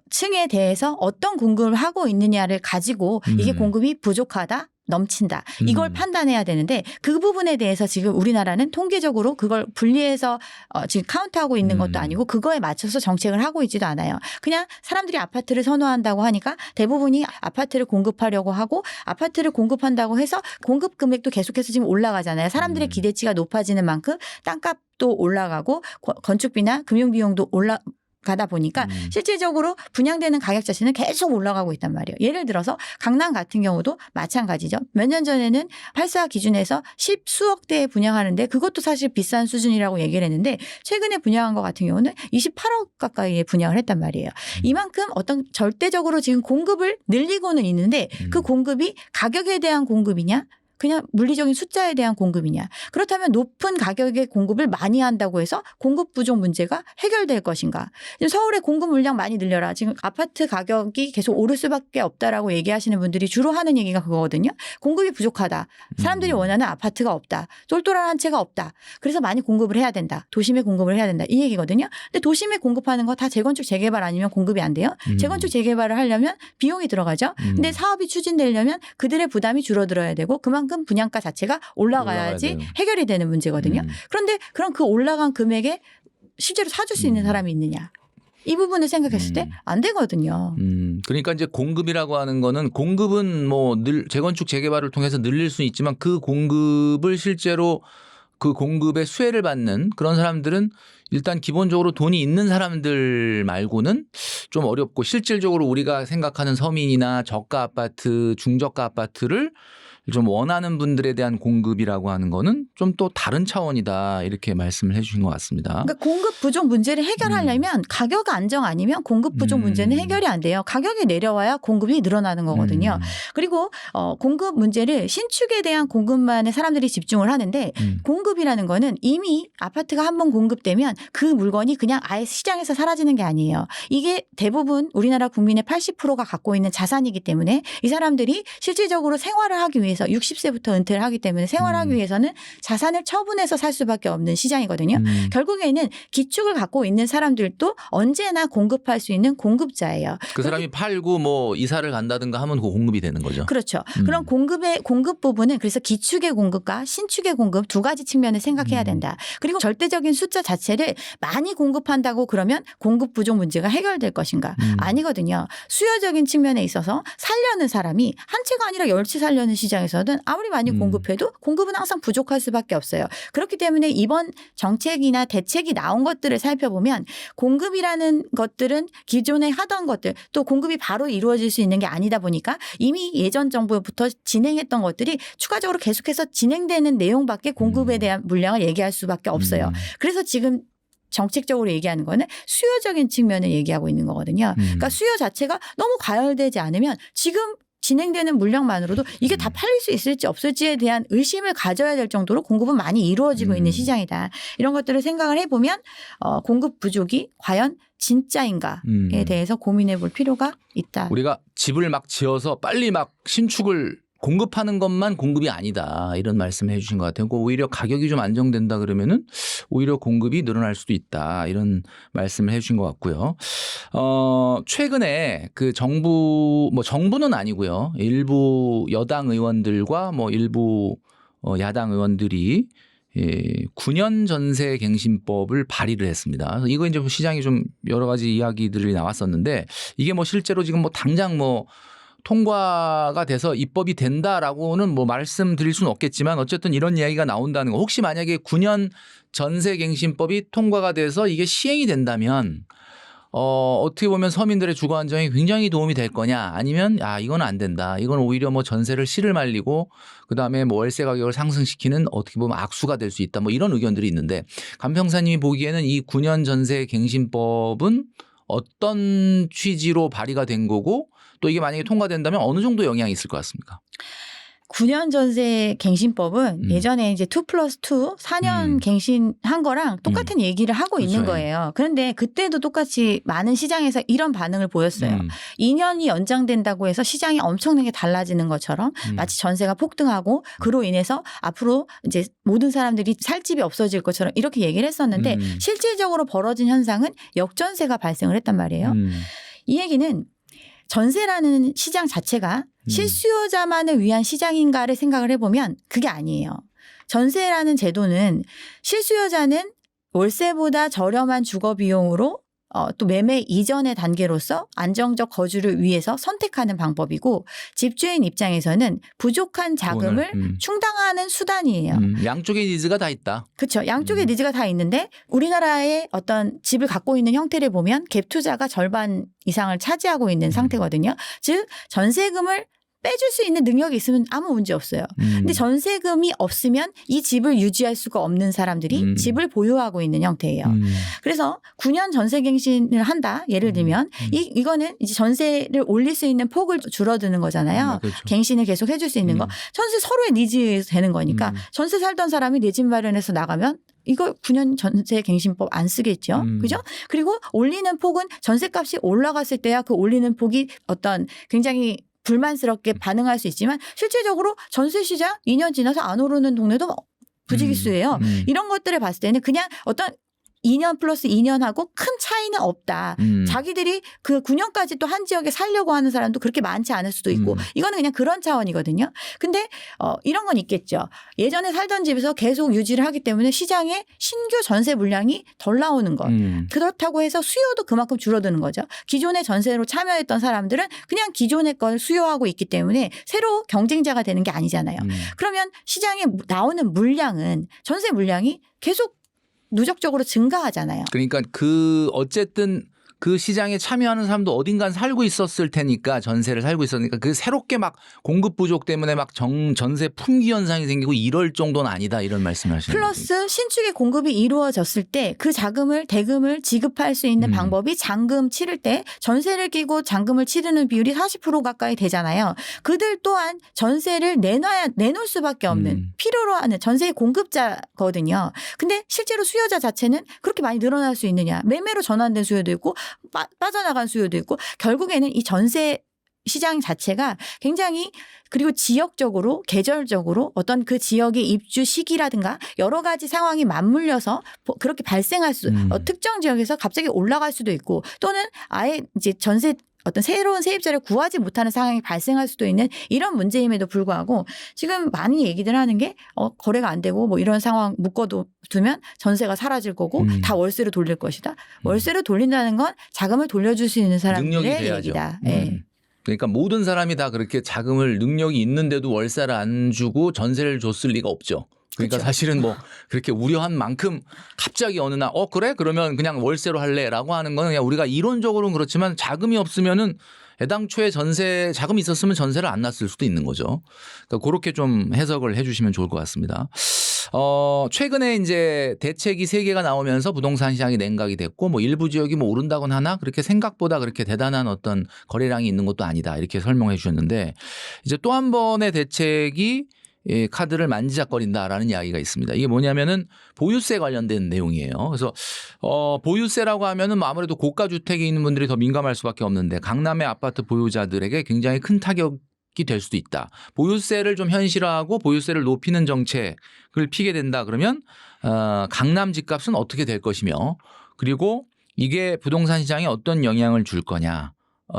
층에 대해서 어떤 공급을 하고 있느냐를 가지고 이게 공급이 부족하다. 넘친다. 이걸 판단해야 되는데 그 부분에 대해서 지금 우리나라는 통계적으로 그걸 분리해서 지금 카운트하고 있는 것도 아니고 그거에 맞춰서 정책을 하고 있지도 않아요. 그냥 사람들이 아파트를 선호한다고 하니까 대부분이 아파트를 공급하려고 하고 아파트를 공급한다고 해서 공급 금액도 계속해서 지금 올라가잖아요. 사람들의 기대치가 높아지는 만큼 땅값도 올라가고 건축비나 금융비용도 가다 보니까 실질적으로 분양되는 가격 자체는 계속 올라가고 있단 말이에요. 예를 들어서 강남 같은 경우도 마찬가지죠. 몇 년 전에는 8사 기준에서 10수억 대에 분양하는데 그것도 사실 비싼 수준이라고 얘기를 했는데 최근에 분양한 것 같은 경우는 28억 가까이에 분양을 했단 말이에요. 이만큼 어떤 절대적으로 지금 공급을 늘리고는 있는데 그 공급이 가격에 대한 공급이냐 그냥 물리적인 숫자에 대한 공급이냐. 그렇다면 높은 가격의 공급을 많이 한다고 해서 공급 부족 문제가 해결될 것인가. 서울의 공급 물량 많이 늘려라. 지금 아파트 가격이 계속 오를 수밖에 없다라고 얘기하시는 분들이 주로 하는 얘기가 그거거든요. 공급이 부족하다. 사람들이 원하는 아파트가 없다. 똘똘한 한 채가 없다. 그래서 많이 공급을 해야 된다. 도심에 공급을 해야 된다. 이 얘기거든요. 근데 도심에 공급하는 거 다 재건축 재개발 아니면 공급이 안 돼요. 재건축 재개발을 하려면 비용이 들어가죠. 근데 사업이 추진되려면 그들의 부담이 줄어들어야 되고 그만큼 분양가 자체가 올라가야지 해결이 되는 문제거든요. 그런데 그럼 그 올라간 금액에 실제로 사줄 수 있는 사람이 있느냐. 이 부분을 생각했을 때 안 되거든요. 그러니까 이제 공급이라고 하는 거는 공급은 뭐 재건축 재개발을 통해서 늘릴 수는 있지만 그 공급을 실제로 그 공급의 수혜를 받는 그런 사람들은 일단 기본적으로 돈이 있는 사람들 말고는 좀 어렵고 실질적으로 우리가 생각하는 서민이나 저가 아파트, 중저가 아파트를 좀 원하는 분들에 대한 공급이라고 하는 거는 좀 또 다른 차원이다 이렇게 말씀을 해 주신 것 같습니다. 그러니까 공급 부족 문제를 해결하려면 가격 안정 아니면 공급 부족 문제는 해결이 안 돼요. 가격이 내려와야 공급이 늘어나는 거거든요. 그리고 공급 문제를 신축에 대한 공급만에 사람들이 집중을 하는데 공급이라는 거는 이미 아파트가 한번 공급되면 그 물건이 그냥 아예 시장에서 사라지는 게 아니에요. 이게 대부분 우리나라 국민의 80%가 갖고 있는 자산이기 때문에 이 사람들이 실질적으로 생활을 하기 위해서 60세부터 은퇴를 하기 때문에 생활하기 위해서는 자산을 처분해서 살 수밖에 없는 시장이거든요. 결국에는 기축을 갖고 있는 사람들도 언제나 공급할 수 있는 공급자예요. 그 사람이 팔고 뭐 이사를 간다든가 하면 그 공급이 되는 거죠. 그렇죠. 그럼 공급 부분은 그래서 기축의 공급과 신축의 공급 두 가지 측면을 생각해야 된다. 그리고 절대적인 숫자 자체를 많이 공급한다고 그러면 공급 부족 문제가 해결될 것인가? 아니거든요. 수요적인 측면에 있어서 살려는 사람이 한 채가 아니라 10채 살려는 시장에서는 아무리 많이 공급해도 공급은 항상 부족할 수밖에 없어요. 그렇기 때문에 이번 정책이나 대책이 나온 것들을 살펴보면 공급이라는 것들은 기존에 하던 것들 또 공급이 바로 이루어질 수 있는 게 아니다 보니까 이미 예전 정부부터 진행했던 것들이 추가적으로 계속해서 진행되는 내용밖에 공급에 대한 물량을 얘기할 수밖에 없어요. 그래서 지금 정책적으로 얘기하는 거는 수요적인 측면을 얘기하고 있는 거거든요. 그러니까 수요 자체가 너무 과열되지 않으면 지금 진행되는 물량만으로도 이게 다 팔릴 수 있을지 없을지에 대한 의심을 가져야 될 정도로 공급은 많이 이루어지고 있는 시장이다. 이런 것들을 생각을 해보면 공급 부족이 과연 진짜인가에 대해서 고민해 볼 필요가 있다. 우리가 집을 막 지어서 빨리 막 신축을 공급하는 것만 공급이 아니다 이런 말씀을 해 주신 것 같아요. 오히려 가격이 좀 안정된다 그러면은 오히려 공급이 늘어날 수도 있다 이런 말씀을 해 주신 것 같고요. 최근에 그 정부는 아니고요. 일부 여당 의원들과 뭐 일부 야당 의원들이 9년 전세 갱신법을 발의를 했습니다. 그래서 이거 이제 시장이 좀 여러 가지 이야기들이 나왔었는데 이게 뭐 실제로 지금 뭐 당장 뭐 통과가 돼서 입법이 된다라고는 뭐 말씀드릴 수는 없겠지만 어쨌든 이런 이야기가 나온다는 거. 혹시 만약에 9년 전세갱신법이 통과가 돼서 이게 시행이 된다면 어떻게 보면 서민들의 주거 안정에 굉장히 도움이 될 거냐 아니면 이건 안 된다. 이건 오히려 뭐 전세를 씨를 말리고 그다음에 뭐 월세 가격을 상승시키는 어떻게 보면 악수가 될 수 있다. 뭐 이런 의견들이 있는데 강 평사님이 보기에는 이 9년 전세갱신법은 어떤 취지로 발의가 된 거고 또 이게 만약에 통과된다면 어느 정도 영향이 있을 것 같습니까? 9년 전세 갱신법은 예전에 이제 2+2 4년 갱신한 거랑 똑같은 얘기를 하고 그렇죠. 있는 거예요. 그런데 그때도 똑같이 많은 시장에서 이런 반응을 보였어요. 2년이 연장된다고 해서 시장이 엄청나게 달라지는 것처럼 마치 전세가 폭등하고 그로 인해서 앞으로 이제 모든 사람들이 살 집이 없어질 것처럼 이렇게 얘기를 했었는데 실질적으로 벌어진 현상은 역전세가 발생을 했단 말이에요. 이 얘기는 전세라는 시장 자체가 실수요자만을 위한 시장인가를 생각을 해보면 그게 아니에요. 전세라는 제도는 실수요자는 월세보다 저렴한 주거 비용으로 또 매매 이전의 단계로서 안정적 거주를 위해서 선택하는 방법이고 집주인 입장에서는 부족한 자금을 충당하는 수단이에요. 양쪽의 니즈가 다 있다. 그렇죠. 양쪽의 니즈가 다 있는데 우리나라의 어떤 집을 갖고 있는 형태를 보면 갭 투자가 절반 이상을 차지하고 있는 상태거든요. 즉 전세금을 빼줄 수 있는 능력이 있으면 아무 문제 없어요. 근데 전세금이 없으면 이 집을 유지할 수가 없는 사람들이 집을 보유하고 있는 형태예요. 그래서 9년 전세갱신을 한다. 예를 들면 이거는 이제 전세를 올릴 수 있는 폭을 줄어드는 거잖아요. 그렇죠. 갱신을 계속 해줄 수 있는 거. 전세 서로의 니즈에서 되는 거니까 전세 살던 사람이 내 집 마련해서 나가면 이거 9년 전세갱신법 안 쓰겠죠. 그죠? 그리고 올리는 폭은 전세값이 올라갔을 때야 그 올리는 폭이 어떤 굉장히 불만스럽게 반응할 수 있지만 실질적으로 전세 시장 2년 지나서 안 오르는 동네도 부지기수예요. 이런 것들을 봤을 때는 그냥 어떤 2년 플러스 2년하고 큰 차이는 없다. 자기들이 그 9년까지 또 한 지역에 살려고 하는 사람도 그렇게 많지 않을 수도 있고 이거는 그냥 그런 차원이거든요. 근데 이런 건 있겠죠. 예전에 살던 집에서 계속 유지를 하기 때문에 시장에 신규 전세 물량이 덜 나오는 것. 그렇다고 해서 수요도 그만큼 줄어드는 거죠. 기존의 전세로 참여했던 사람들은 그냥 기존의 걸 수요하고 있기 때문에 새로 경쟁자가 되는 게 아니잖아요. 그러면 시장에 나오는 물량은 전세 물량이 계속 누적적으로 증가하잖아요. 그러니까 어쨌든 그 시장에 참여하는 사람도 어딘간 살고 있었을 테니까 전세를 살고 있었으니까 그 새롭게 막 공급 부족 때문에 막 전세 품귀 현상이 생기고 이럴 정도는 아니다 이런 말씀을 하시는 거죠. 플러스 신축의 공급이 이루어졌을 때 그 대금을 지급할 수 있는 방법이 잔금 치를 때 전세를 끼고 잔금을 치르는 비율이 40% 가까이 되잖아요. 그들 또한 전세를 내놓을 수밖에 없는 필요로 하는 전세의 공급자거든요. 근데 실제로 수요자 자체는 그렇게 많이 늘어날 수 있느냐. 매매로 전환된 수요도 있고 빠져나간 수요도 있고 결국에는 이 전세 시장 자체가 굉장히 그리고 지역적으로 계절적으로 어떤 그 지역의 입주 시기라든가 여러 가지 상황이 맞물려서 그렇게 발생할 수 특정 지역에서 갑자기 올라갈 수도 있고 또는 아예 이제 전세 어떤 새로운 세입자를 구하지 못하는 상황이 발생할 수도 있는 이런 문제임에도 불구하고 지금 많이 얘기들 하는 게 거래가 안 되고 뭐 이런 상황 묶어두면 전세가 사라질 거고 다 월세로 돌릴 것이다. 월세로 돌린다는 건 자금을 돌려줄 수 있는 사람들의 얘기다. 네. 그러니까 모든 사람이 다 그렇게 자금을 능력이 있는데도 월세를 안 주고 전세를 줬을 리가 없죠. 그러니까 그렇죠. 사실은 뭐 그렇게 우려한 만큼 갑자기 어느 날 그래? 그러면 그냥 월세로 할래라고 하는 건 그냥 우리가 이론적으로는 그렇지만 자금이 없으면은 애당초에 전세 자금이 있었으면 전세를 안 놨을 수도 있는 거죠. 그러니까 그렇게 좀 해석을 해 주시면 좋을 것 같습니다. 최근에 이제 대책이 3개가 나오면서 부동산 시장이 냉각이 됐고 뭐 일부 지역이 뭐 오른다곤 하나 그렇게 생각보다 그렇게 대단한 어떤 거래량이 있는 것도 아니다 이렇게 설명해 주셨는데 이제 또 한 번의 대책이 카드를 만지작거린다라는 이야기가 있습니다. 이게 뭐냐면은 보유세 관련된 내용이에요. 그래서 보유세라고 하면은 뭐 아무래도 고가 주택에 있는 분들이 더 민감할 수밖에 없는데 강남의 아파트 보유자들에게 굉장히 큰 타격이 될 수도 있다. 보유세를 좀 현실화하고 보유세를 높이는 정책을 피게 된다 그러면 강남 집값은 어떻게 될 것이며 그리고 이게 부동산 시장에 어떤 영향을 줄 거냐.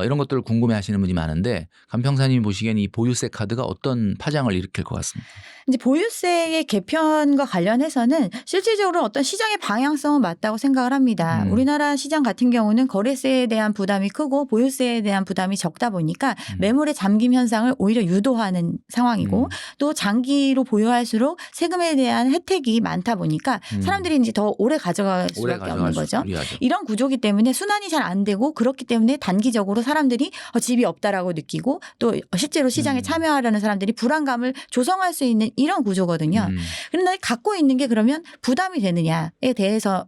이런 것들을 궁금해하시는 분이 많은데 감평사님이 보시기에는 이 보유세 카드가 어떤 파장을 일으킬 것 같습니까? 이제 보유세의 개편과 관련해서는 실질적으로 어떤 시장의 방향성은 맞다고 생각을 합니다. 우리나라 시장 같은 경우는 거래세에 대한 부담이 크고 보유세에 대한 부담이 적다 보니까 매물의 잠김 현상을 오히려 유도하는 상황이고 또 장기로 보유할수록 세금에 대한 혜택이 많다 보니까 사람들이 이제 더 오래 가져갈 수밖에 없는 거죠. 이런 구조기 때문에 순환이 잘 안 되고 그렇기 때문에 단기적으로 사람들이 집이 없다라고 느끼고 또 실제로 시장에 참여하려는 사람들이 불안감을 조성할 수 있는 이런 구조거든요. 그런데 갖고 있는 게 그러면 부담이 되느냐에 대해서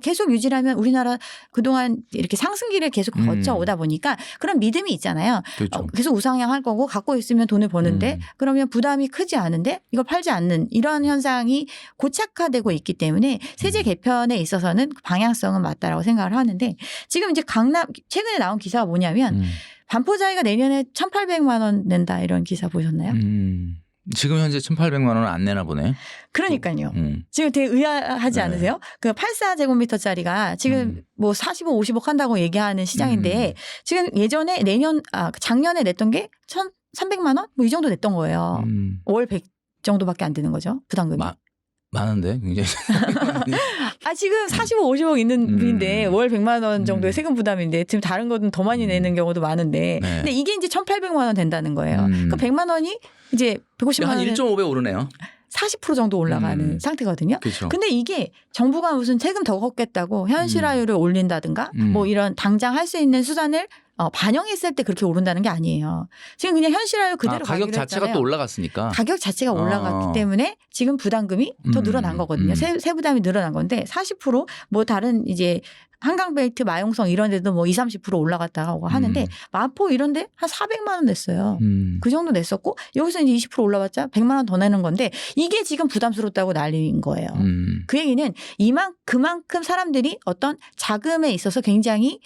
계속 유지하면 우리나라 그동안 이렇게 상승기를 계속 거쳐오다 보니까 그런 믿음이 있잖아요. 그렇죠. 계속 우상향할 거고 갖고 있으면 돈을 버는데 그러면 부담이 크지 않은데 이걸 팔지 않는 이런 현상이 고착화되고 있기 때문에 세제 개편에 있어서는 방향성은 맞다라고 생각을 하는데 지금 이제 최근에 나온 기사가 뭐냐면 반포자기가 내년에 1,800만 원 낸다 이런 기사 보셨나요? 지금 현재 1,800만 원은 안 내나 보네. 그러니까요. 지금 되게 의아하지 않으세요? 그 84제곱미터짜리가 지금 뭐 45, 50억 한다고 얘기하는 시장인데 지금 예전에 작년에 냈던 게 1,300만 원? 뭐 이 정도 냈던 거예요. 월 100 정도밖에 안 되는 거죠. 부담금이. 많은데 굉장히. 지금 45, 50억 있는 분인데 월 100만 원 정도의 세금 부담인데 지금 다른 거는 더 많이 내는 경우도 많은데 네. 근데 이게 이제 1,800만 원 된다는 거예요. 그 100만 원이 이제 150만 한 원에 1.5배 오르네요. 40% 정도 올라가는 상태거든요. 그렇죠. 근데 이게 정부가 무슨 세금 더 걷겠다고 현실화율을 올린다든가 뭐 이런 당장 할 수 있는 수단을 반영했을 때 그렇게 오른다는 게 아니에요. 지금 그냥 현실화율 그대로 가격 자체가 했잖아요. 또 올라갔으니까. 가격 자체가 올라갔기 때문에 지금 부담금이 더 늘어난 거거든요. 세부담이 늘어난 건데 40% 다른 이제 한강벨트, 마용성 이런 데도 20, 30% 올라갔다고 하는데 마포 이런 데 한 400만 원 냈어요. 그 정도 냈었고 여기서 이제 20% 올라봤자 100만 원 더 내는 건데 이게 지금 부담스럽다고 난리인 거예요. 그 얘기는 그만큼 사람들이 어떤 자금에 있어서 굉장히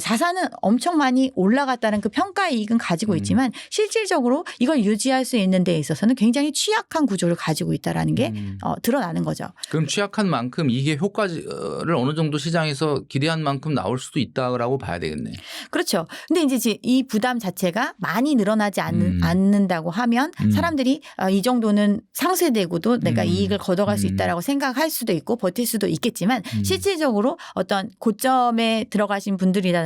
자산은 엄청 많이 올라갔다는 그 평가 이익은 가지고 있지만 실질적으로 이걸 유지할 수 있는 데 있어서는 굉장히 취약한 구조를 가지고 있다라는 게 드러나는 거죠. 그럼 취약한 만큼 이게 효과를 어느 정도 시장에서 기대한 만큼 나올 수도 있다라고 봐야 되겠네. 그렇죠. 근데 이제 이 부담 자체가 많이 늘어나지 않는다고 하면 사람들이 이 정도는 상쇄되고도 내가 이익을 걷어갈 수 있다라고 생각할 수도 있고 버틸 수도 있겠지만 실질적으로 어떤 고점에 들어가신 분들이라든가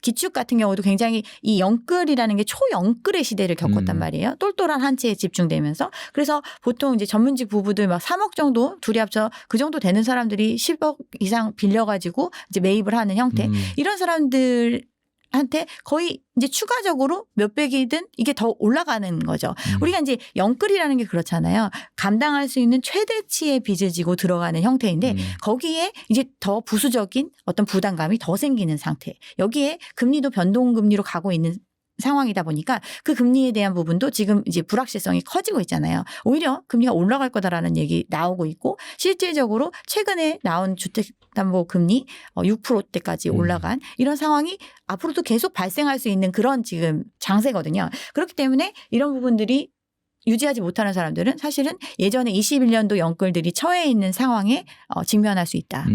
기축 같은 경우도 굉장히 이 영끌이라는 게 초영끌의 시대를 겪었단 말이에요. 똘똘한 한 채에 집중되면서 그래서 보통 이제 전문직 부부들 막 3억 정도 둘이 합쳐 그 정도 되는 사람들이 10억 이상 빌려가지고 이제 매입을 하는 형태 이런 사람들 한테 거의 이제 추가적으로 몇백이든 이게 더 올라가는 거죠. 우리가 이제 영끌이라는 게 그렇잖아요. 감당할 수 있는 최대치의 빚을 지고 들어가는 형태인데 거기에 이제 더 부수적인 어떤 부담감이 더 생기는 상태. 여기에 금리도 변동금리로 가고 있는 상황이다 보니까 그 금리에 대한 부분도 지금 이제 불확실성이 커지고 있잖아요. 오히려 금리가 올라갈 거다라는 얘기 나오고 있고 실질적으로 최근에 나온 주택담보금리 6%대까지 올라간 이런 상황이 앞으로도 계속 발생할 수 있는 그런 지금 장세거든요. 그렇기 때문에 이런 부분들이 유지하지 못하는 사람들은 사실은 예전에 21년도 영끌들이 처해 있는 상황에 직면할 수 있다.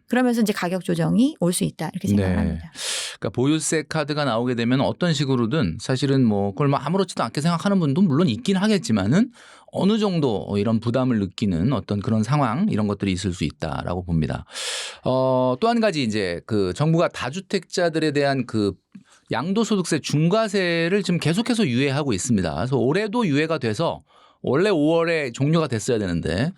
그러면서 이제 가격 조정이 올 수 있다. 이렇게 생각을 합니다. 그러니까 보유세 카드가 나오게 되면 어떤 식으로든 사실은 그걸 아무렇지도 않게 생각하는 분도 물론 있긴 하겠지만은 어느 정도 이런 부담을 느끼는 어떤 그런 상황 이런 것들이 있을 수 있다라고 봅니다. 또 한 가지 이제 그 정부가 다주택자들에 대한 그 양도소득세 중과세를 지금 계속해서 유예하고 있습니다. 그래서 올해도 유예가 돼서 원래 5월에 종료가 됐어야 되는데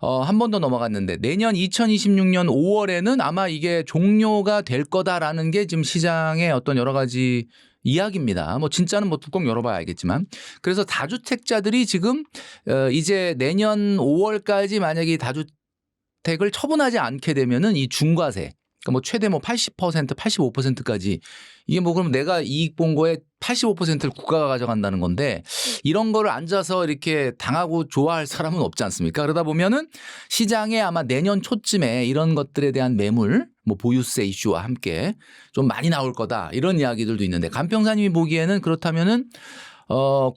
한 번 더 넘어갔는데 내년 2026년 5월에는 아마 이게 종료가 될 거다라는 게 지금 시장의 어떤 여러 가지 이야기입니다. 진짜는 뚜껑 열어봐야 알겠지만 그래서 다주택자들이 지금 이제 내년 5월까지 만약에 이 다주택을 처분하지 않게 되면은 이 중과세 그러니까 최대 80%, 85%까지 이게 그럼 내가 이익 본 거에 85%를 국가가 가져간다는 건데 이런 거를 앉아서 이렇게 당하고 좋아할 사람은 없지 않습니까? 그러다 보면은 시장에 아마 내년 초쯤에 이런 것들에 대한 매물 보유세 이슈와 함께 좀 많이 나올 거다 이런 이야기들도 있는데 감평사님이 보기에는 그렇다면은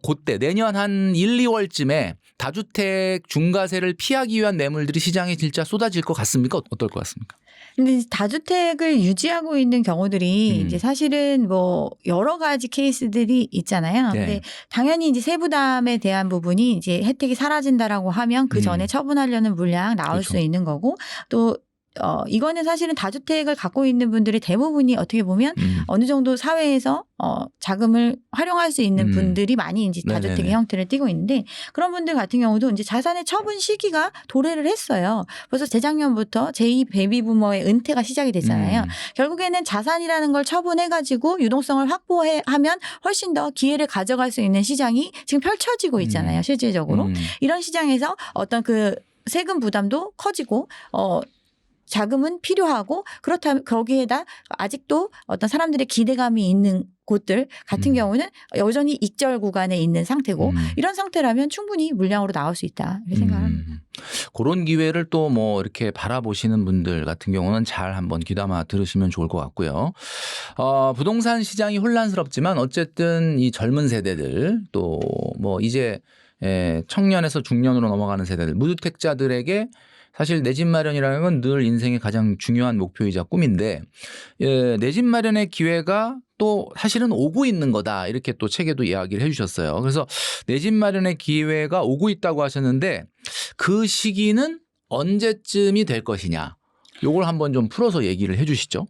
그때 내년 한 1, 2월쯤에 다주택 중과세를 피하기 위한 매물들이 시장에 진짜 쏟아질 것 같습니까? 어떨 것 같습니까? 근데 다주택을 유지하고 있는 경우들이 이제 사실은 뭐 여러 가지 케이스들이 있잖아요. 네. 근데 당연히 이제 세부담에 대한 부분이 이제 혜택이 사라진다라고 하면 그 전에 처분하려는 물량 나올 그렇죠. 수 있는 거고 또 이거는 사실은 다주택을 갖고 있는 분들의 대부분이 어떻게 보면 어느 정도 사회에서 자금을 활용할 수 있는 분들이 많이 이제 다주택의 네네네. 형태를 띠고 있는데 그런 분들 같은 경우도 이제 자산의 처분 시기가 도래를 했어요. 벌써 재작년부터 제2 베이비부머의 은퇴가 시작이 됐잖아요. 결국에는 자산이라는 걸 처분해가지고 유동성을 확보하면 훨씬 더 기회를 가져갈 수 있는 시장이 지금 펼쳐지고 있잖아요. 실질적으로. 이런 시장에서 어떤 그 세금 부담도 커지고 자금은 필요하고 그렇다면 거기에다 아직도 어떤 사람들의 기대감이 있는 곳들 같은 경우는 여전히 익절 구간에 있는 상태고 이런 상태라면 충분히 물량으로 나올 수 있다 이렇게 생각합니다. 그런 기회를 또 뭐 이렇게 바라보시는 분들 같은 경우는 잘 한번 귀담아 들으시면 좋을 것 같고요. 부동산 시장이 혼란스럽지만 어쨌든 이 젊은 세대들 또 뭐 이제 청년에서 중년으로 넘어가는 세대들 무주택자들에게 사실 내 집 마련이라는 건 늘 인생의 가장 중요한 목표이자 꿈인데 내 집 마련의 기회가 또 사실은 오고 있는 거다 이렇게 또 책에도 이야기를 해 주셨어요. 그래서 내 집 마련의 기회가 오고 있다고 하셨는데 그 시기는 언제쯤이 될 것이냐 요걸 한번 좀 풀어서 얘기를 해 주시죠.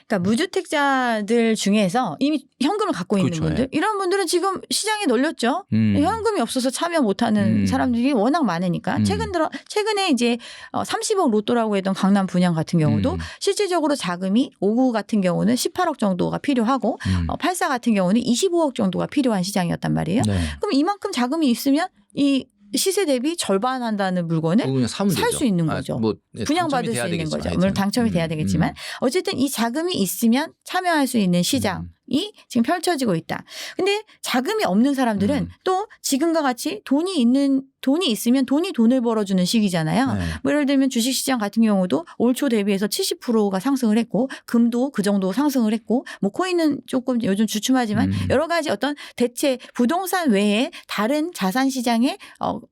그러니까 무주택자들 중에서 이미 현금을 갖고 있는 그렇죠. 분들 이런 분들은 지금 시장에 널렸죠. 현금이 없어서 참여 못하는 사람들이 워낙 많으니까 최근에 이제 30억 로또라고 했던 강남 분양 같은 경우도 실질적으로 자금이 5구 같은 경우는 18억 정도가 필요하고 84 같은 경우는 25억 정도가 필요한 시장이었단 말이에요. 네. 그럼 이만큼 자금이 있으면 이 시세 대비 절반한다는 물건을 살 수 있는 거죠. 뭐 분양받을 수 있는 거죠. 물론 하여튼. 당첨이 돼야 되겠지만 어쨌든 이 자금이 있으면 참여할 수 있는 시장이 지금 펼쳐지고 있다. 근데 자금이 없는 사람들은 또 지금과 같이 돈이 있으면 돈을 벌어주는 시기잖아요. 네. 뭐 예를 들면 주식시장 같은 경우도 올 초 대비해서 70%가 상승을 했고 금도 그 정도 상승을 했고 뭐 코인은 조금 요즘 주춤하지만 여러 가지 어떤 대체 부동산 외에 다른 자산 시장에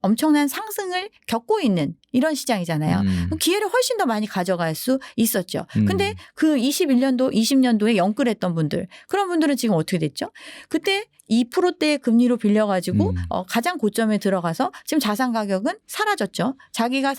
엄청난 상승을 겪고 있는 이런 시장이잖아요. 그럼 기회를 훨씬 더 많이 가져갈 수 있었죠. 근데 그 21년도, 20년도에 영끌했던 분들 그런 분들은 지금 어떻게 됐죠? 그때 2%대의 금리로 빌려가지고 가장 고점에 들어가서 지금 자산 가격은 사라졌죠. 자기가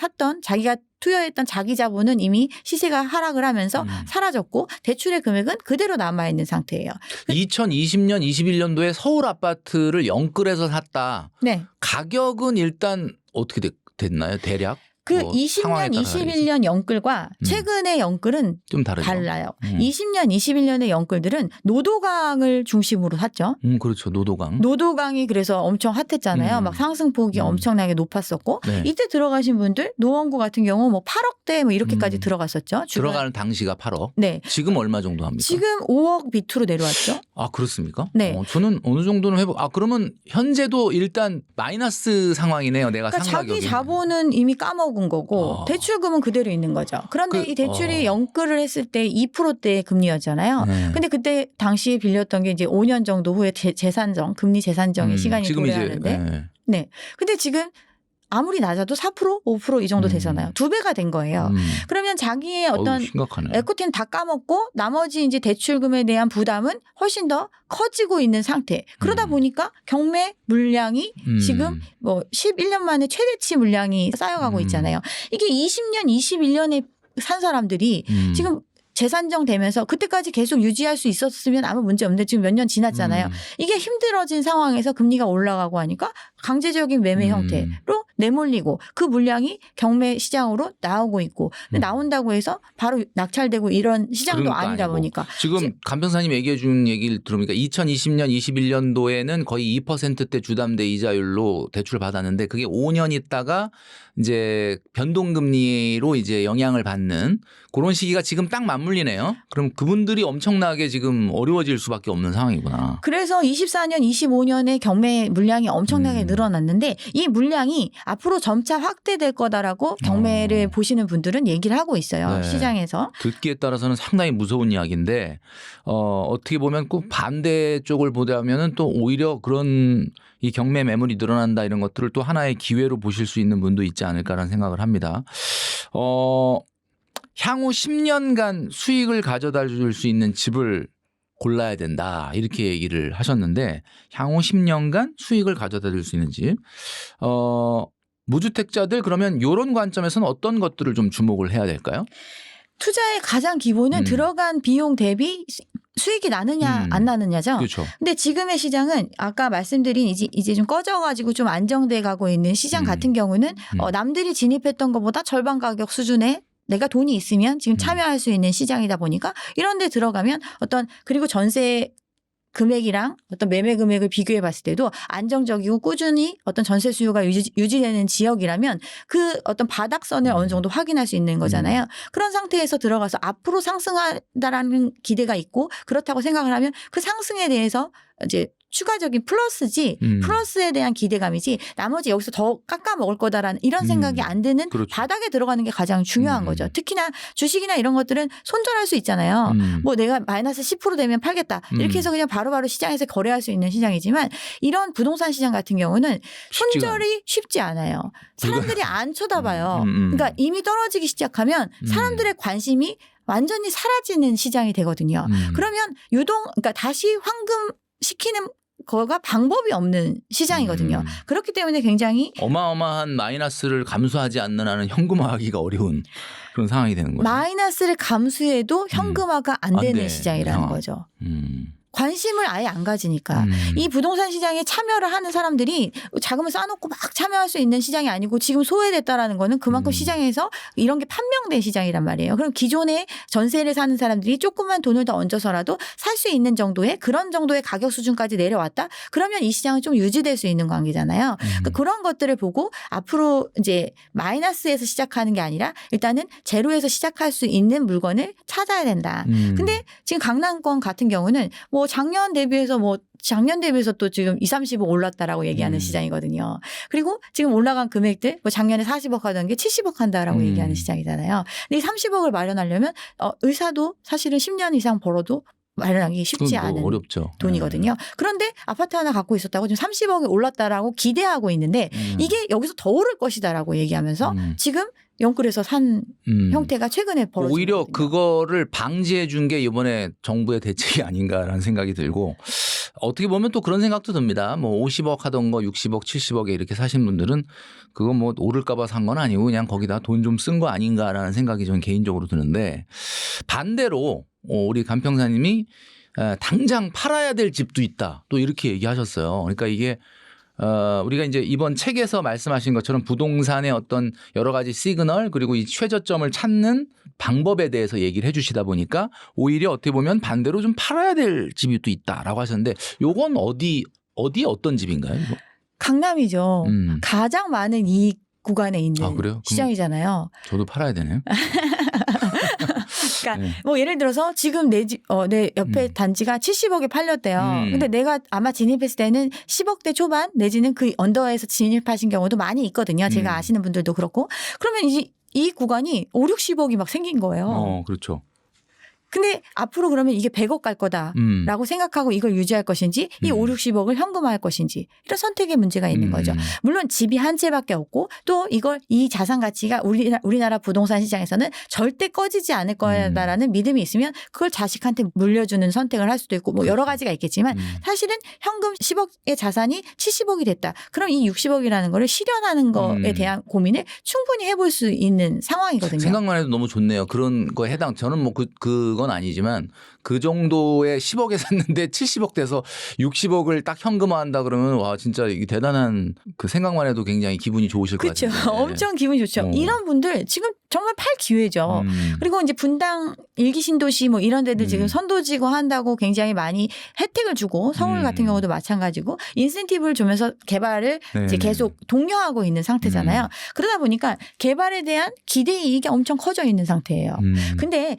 투여했던 자기 자본은 이미 시세가 하락을 하면서 사라졌고 대출의 금액은 그대로 남아있는 상태예요. 2020년, 21년도에 서울 아파트를 영끌해서 샀다. 네. 가격은 일단 어떻게 됐나요? 대략? 그 뭐 20년, 21년 영끌과 최근의 영끌은 좀 다르죠. 달라요. 20년, 21년의 영끌들은 노도강을 중심으로 샀죠. 그렇죠. 노도강. 노도강이 그래서 엄청 핫했잖아요. 막 상승폭이 엄청나게 높았었고 네. 이때 들어가신 분들 노원구 같은 경우 뭐 8억대 뭐 이렇게까지 들어갔었죠. 들어가는 당시가 8억. 네. 지금 얼마 정도 합니까? 지금 5억 밑으로 내려왔죠. 아 그렇습니까? 네. 저는 어느 정도는 그러면 현재도 일단 마이너스 상황이네요. 내가 그러니까 산 자기 가격이. 자본은 이미 까먹은 거고 대출금은 그대로 있는 거죠. 그런데 이 대출이 영끌을 했을 때 2%대의 금리였잖아요. 네. 근데 그때 당시에 빌렸던 게 이제 5년 정도 후에 재산정, 금리 재산정의 시간이 지금 도래하는데 이제 네. 근데 지금 아무리 낮아도 4%, 5% 이 정도 되잖아요. 2배가 된 거예요. 그러면 자기의 어떤 심각하네. 에코티는 다 까먹고 나머지 이제 대출금에 대한 부담은 훨씬 더 커지고 있는 상태. 그러다 보니까 경매 물량이 지금 뭐 11년 만에 최대치 물량이 쌓여가고 있잖아요. 이게 20년, 21년에 산 사람들이 지금 재산정 되면서 그때까지 계속 유지할 수 있었으면 아무 문제 없는데 지금 몇 년 지났잖아요. 이게 힘들어진 상황에서 금리가 올라가고 하니까 강제적인 매매 형태로 내몰리고 그 물량이 경매 시장으로 나오고 있고 근데 나온다고 해서 바로 낙찰되고 이런 시장도 그러니까 아니다 아니고. 보니까 지금 간 변호사님 얘기해 준 얘기를 들으니까 2020년, 21년도에는 거의 2%대 주담대 이자율로 대출을 받았는데 그게 5년 있다가 이제 변동금리로 이제 영향을 받는 그런 시기가 지금 딱 맞물리네요. 그럼 그분들이 엄청나게 지금 어려워질 수밖에 없는 상황이구나. 그래서 24년, 25년에 경매 물량이 엄청나게 늘어났는데 이 물량이 앞으로 점차 확대될 거다라고 경매를 보시는 분들은 얘기를 하고 있어요. 네. 시장에서. 듣기에 따라서는 상당히 무서운 이야기인데 어떻게 보면 꼭 반대 쪽을 보자면은 또 오히려 그런 이 경매 매물이 늘어난다 이런 것들을 또 하나의 기회로 보실 수 있는 분도 있지 않을까라는 생각을 합니다. 향후 10년간 수익을 가져다 줄 수 있는 집을 골라야 된다. 이렇게 얘기를 하셨는데 향후 10년간 수익을 가져다 줄 수 있는 집. 무주택자들 그러면 이런 관점에서는 어떤 것들을 좀 주목을 해야 될까요? 투자의 가장 기본은 들어간 비용 대비 수익이 나느냐 안 나느냐죠. 그렇죠. 근데 지금의 시장은 아까 말씀드린 이제 좀 꺼져가지고 좀 안정돼 가고 있는 시장 같은 경우는 남들이 진입했던 것보다 절반 가격 수준에 내가 돈이 있으면 지금 참여할 수 있는 시장이다 보니까 이런 데 들어가면 그리고 전세 금액이랑 어떤 매매 금액을 비교해 봤을 때도 안정적이고 꾸준히 어떤 전세 수요가 유지되는 지역이라면 그 어떤 바닥선을 어느 정도 확인할 수 있는 거잖아요. 그런 상태에서 들어가서 앞으로 상승한다라는 기대가 있고 그렇다고 생각을 하면 그 상승에 대해서 이제 추가적인 플러스지 플러스에 대한 기대감이지 나머지 여기서 더 깎아 먹을 거다라는 이런 생각이 안 드는 그렇죠. 바닥에 들어가는 게 가장 중요한 거죠. 특히나 주식이나 이런 것들은 손절할 수 있잖아요. 뭐 내가 마이너스 10% 되면 팔겠다. 이렇게 해서 그냥 바로바로 시장에서 거래할 수 있는 시장이지만 이런 부동산 시장 같은 경우는 손절이 쉽지 않아요. 사람들이 안 쳐다봐요. 그러니까 이미 떨어지기 시작하면 사람들의 관심이 완전히 사라지는 시장이 되거든요. 그러면 그러니까 다시 황금 시키는 거가 방법이 없는 시장이거든요. 그렇기 때문에 굉장히 어마어마한 마이너스를 감수하지 않는 한은 현금화하기가 어려운 그런 상황이 되는 거죠. 마이너스를 감수해도 현금화가 안 되는 시장이라는 상황. 거죠. 관심을 아예 안 가지니까 이 부동산 시장에 참여를 하는 사람들이 자금을 쌓아놓고 막 참여할 수 있는 시장이 아니고 지금 소외됐다라는 거는 그만큼 시장에서 이런 게 판명된 시장이란 말이에요. 그럼 기존에 전세를 사는 사람들이 조금만 돈을 더 얹어서라도 살 수 있는 정도의 그런 정도의 가격 수준까지 내려왔다. 그러면 이 시장은 좀 유지될 수 있는 관계잖아요. 그러니까 그런 것들을 보고 앞으로 이제 마이너스에서 시작하는 게 아니라 일단은 제로에서 시작할 수 있는 물건을 찾아야 된다. 근데 지금 강남권 같은 경우는 뭐 작년 대비해서 또 지금 20, 30억 올랐다라고 얘기하는 시장이거든요. 그리고 지금 올라간 금액들 뭐 작년에 40억 하던 게 70억 한다라고 얘기하는 시장이잖아요. 근데 이 30억을 마련하려면 의사도 사실은 10년 이상 벌어도 마련하기 쉽지 않은 어렵죠. 돈이거든요. 그런데 아파트 하나 갖고 있었다고 지금 30억이 올랐다라고 기대하고 있는데 이게 여기서 더 오를 것이다라고 얘기하면서 지금 영끌에서 산 형태가 최근에 벌어진 오히려 거거든요. 그거를 방지해 준 게 이번에 정부의 대책이 아닌가라는 생각이 들고 어떻게 보면 또 그런 생각도 듭니다. 뭐 50억 하던 거 60억, 70억에 이렇게 사신 분들은 그거 뭐 오를까 봐 산 건 아니고 그냥 거기다 돈 좀 쓴 거 아닌가라는 생각이 저는 개인적으로 드는데 반대로 우리 간평사님이 당장 팔아야 될 집도 있다. 또 이렇게 얘기하셨어요. 그러니까 이게 우리가 이제 이번 책에서 말씀하신 것처럼 부동산의 어떤 여러 가지 시그널 그리고 이 최저점을 찾는 방법에 대해서 얘기를 해 주시다 보니까 오히려 어떻게 보면 반대로 좀 팔아야 될 집이 또 있다라고 하셨는데 요건 어디 어떤 집인가요? 이거? 강남이죠. 가장 많은 이익 구간에 있는 그래요? 시장이잖아요. 저도 팔아야 되네요. 그러니까 네. 뭐 예를 들어서 지금 내 옆에 단지가 70억에 팔렸대요. 근데 내가 아마 진입했을 때는 10억대 초반 내지는 그 언더에서 진입하신 경우도 많이 있거든요. 제가 아시는 분들도 그렇고. 그러면 이 구간이 5, 60억이 막 생긴 거예요. 그렇죠. 근데 앞으로 그러면 이게 100억 갈 거다라고 생각하고 이걸 유지할 것인지 이 5, 60억을 현금화할 것인지 이런 선택의 문제가 있는 거죠. 물론 집이 한 채밖에 없고 또 이 자산 가치가 우리나라 부동산 시장에서는 절대 꺼지지 않을 거다라는 믿음이 있으면 그걸 자식한테 물려주는 선택을 할 수도 있고 뭐 여러 가지가 있겠지만 사실은 현금 10억의 자산이 70억이 됐다. 그럼 이 60억이라는 거를 실현하는 거에 대한 고민을 충분히 해볼 수 있는 상황이거든요. 생각만 해도 너무 좋네요. 그런 거에 저는 뭐 그건 아니지만 그 정도의 10억에 샀는데 70억 돼서 60억을 딱 현금화한다 그러면 와 진짜 이게 대단한 그 생각만 해도 굉장히 기분이 좋으실 것 같아요. 그렇죠. 엄청 기분이 좋죠. 이런 분들 지금 정말 팔 기회죠. 그리고 이제 분당 일기 신도시 뭐 이런 데들 지금 선도지구 한다고 굉장히 많이 혜택을 주고 서울 같은 경우도 마찬가지고 인센티브를 주면서 개발을 이제 계속 독려하고 있는 상태잖아요. 그러다 보니까 개발에 대한 기대 이익이 엄청 커져 있는 상태예요. 근데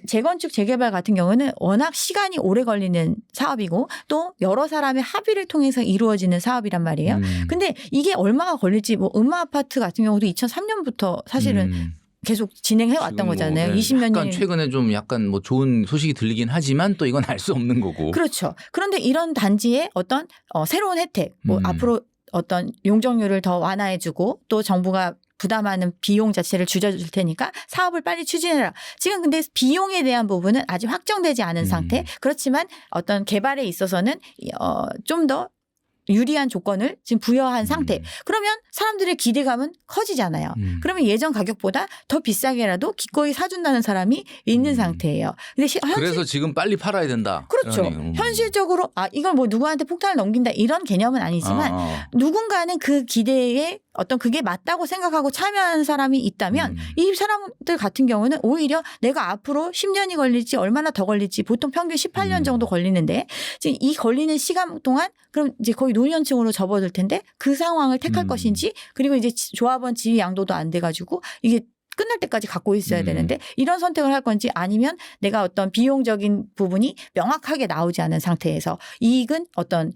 재건축 재개발 같은 경우는 워낙 시간이 오래 걸리는 사업이고 또 여러 사람의 합의를 통해서 이루어지는 사업이란 말이에요. 근데 이게 얼마가 걸릴지 뭐 음마 아파트 같은 경우도 2003년부터 사실은 계속 진행해 왔던 거잖아요. 20몇 년. 약간 최근에 좀 약간 뭐 좋은 소식이 들리긴 하지만 또 이건 알 수 없는 거고. 그렇죠. 그런데 이런 단지에 어떤 새로운 혜택, 뭐 앞으로 어떤 용적률을 더 완화해주고 또 정부가 부담하는 비용 자체를 줄여줄 테니까 사업을 빨리 추진해라. 지금 근데 비용에 대한 부분은 아직 확정되지 않은 상태. 그렇지만 어떤 개발에 있어서는 좀 더 유리한 조건을 지금 부여한 상태. 그러면 사람들의 기대감은 커지잖아요. 그러면 예전 가격보다 더 비싸게라도 기꺼이 사준다는 사람이 있는 상태예요. 근데 그래서 지금 빨리 팔아야 된다. 그렇죠. 현실적으로 이건 뭐 누구한테 폭탄을 넘긴다 이런 개념은 아니지만 누군가는 그 기대에 어떤 그게 맞다고 생각하고 참여하는 사람이 있다면 이 사람들 같은 경우는 오히려 내가 앞으로 10년이 걸릴지 얼마나 더 걸릴지 보통 평균 18년 정도 걸리는데 지금 이 걸리는 시간 동안 그럼 이제 거의 노년층으로 접어들 텐데 그 상황을 택할 것인지 그리고 이제 조합원 지위 양도도 안 돼가지고 이게 끝날 때까지 갖고 있어야 되는데 이런 선택을 할 건지 아니면 내가 어떤 비용적인 부분이 명확하게 나오지 않은 상태에서 이익은 어떤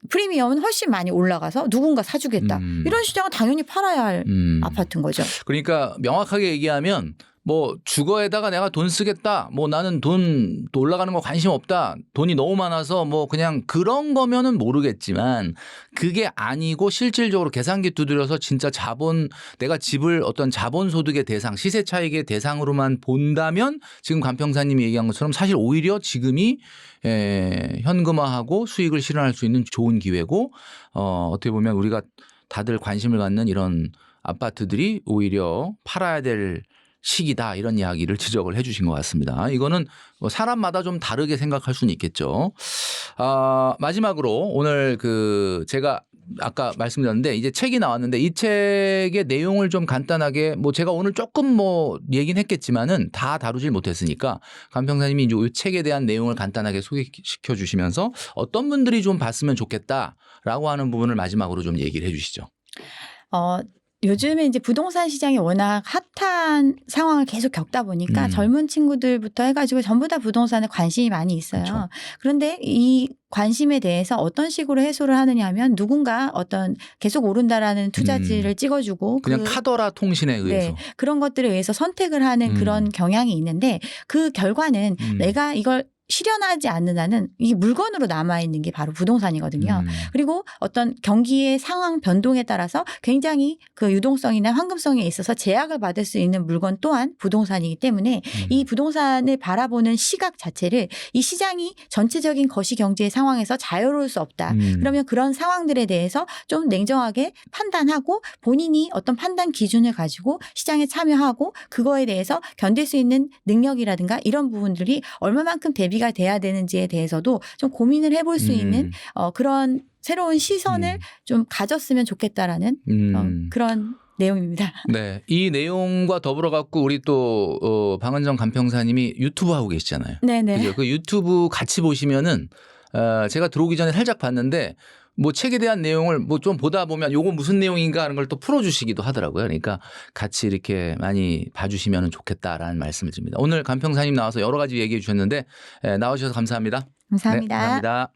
프리미엄은 훨씬 많이 올라가서 누군가 사주겠다. 이런 시장은 당연히 팔아야 할 아파트인 거죠. 그러니까 명확하게 얘기하면 뭐 주거에다가 내가 돈 쓰겠다. 뭐 나는 돈 올라가는 거 관심 없다. 돈이 너무 많아서 뭐 그냥 그런 거면은 모르겠지만 그게 아니고 실질적으로 계산기 두드려서 진짜 내가 집을 어떤 자본소득의 대상, 시세 차익의 대상으로만 본다면 지금 간평사님이 얘기한 것처럼 사실 오히려 지금이 현금화하고 수익을 실현할 수 있는 좋은 기회고 어떻게 보면 우리가 다들 관심을 갖는 이런 아파트들이 오히려 팔아야 될 시기다 이런 이야기를 지적을 해 주신 것 같습니다. 이거는 뭐 사람마다 좀 다르게 생각할 수는 있겠죠. 마지막으로 오늘 제가 아까 말씀드렸는데 이제 책이 나왔는데 이 책의 내용을 좀 간단하게 뭐 제가 오늘 조금 뭐 얘기는 했겠지만은 다 다루질 못했으니까 간평사님이 이제 이 책에 대한 내용을 간단하게 소개시켜 주시면서 어떤 분들이 좀 봤으면 좋겠다라고 하는 부분을 마지막으로 좀 얘기를 해 주시죠. 요즘에 이제 부동산 시장이 워낙 핫한 상황을 계속 겪다 보니까 젊은 친구들부터 해가지고 전부 다 부동산에 관심이 많이 있어요. 그렇죠. 그런데 이 관심에 대해서 어떤 식으로 해소를 하느냐 하면 누군가 어떤 계속 오른다라는 투자지를 찍어주고 그냥 카더라 통신에 의해서 네, 그런 것들에 의해서 선택을 하는 그런 경향이 있는데 그 결과는 내가 이걸 실현하지 않는 한은 이 물건으로 남아있는 게 바로 부동산이거든요. 그리고 어떤 경기의 상황 변동에 따라서 굉장히 그 유동성이나 황금성에 있어서 제약을 받을 수 있는 물건 또한 부동산이기 때문에 이 부동산을 바라보는 시각 자체를 이 시장이 전체적인 거시경제의 상황에서 자유로울 수 없다. 그러면 그런 상황들에 대해서 좀 냉정하게 판단하고 본인이 어떤 판단 기준을 가지고 시장에 참여하고 그거에 대해서 견딜 수 있는 능력이라든가 이런 부분들이 얼마만큼 대비가 돼야 되는지에 대해서도 좀 고민을 해볼 수 있는 그런 새로운 시선을 좀 가졌으면 좋겠다라는 그런 내용입니다. 네, 이 내용과 더불어 갖고 우리 또 방은정 간평사님이 유튜브 하고 계시잖아요. 네네. 그죠? 그 유튜브 같이 보시면은 제가 들어오기 전에 살짝 봤는데 뭐 책에 대한 내용을 뭐 좀 보다 보면 요거 무슨 내용인가 하는 걸 또 풀어주시기도 하더라고요. 그러니까 같이 이렇게 많이 봐주시면 좋겠다라는 말씀을 드립니다. 오늘 간평사님 나와서 여러 가지 얘기해 주셨는데 나와주셔서 감사합니다. 감사합니다. 네, 감사합니다.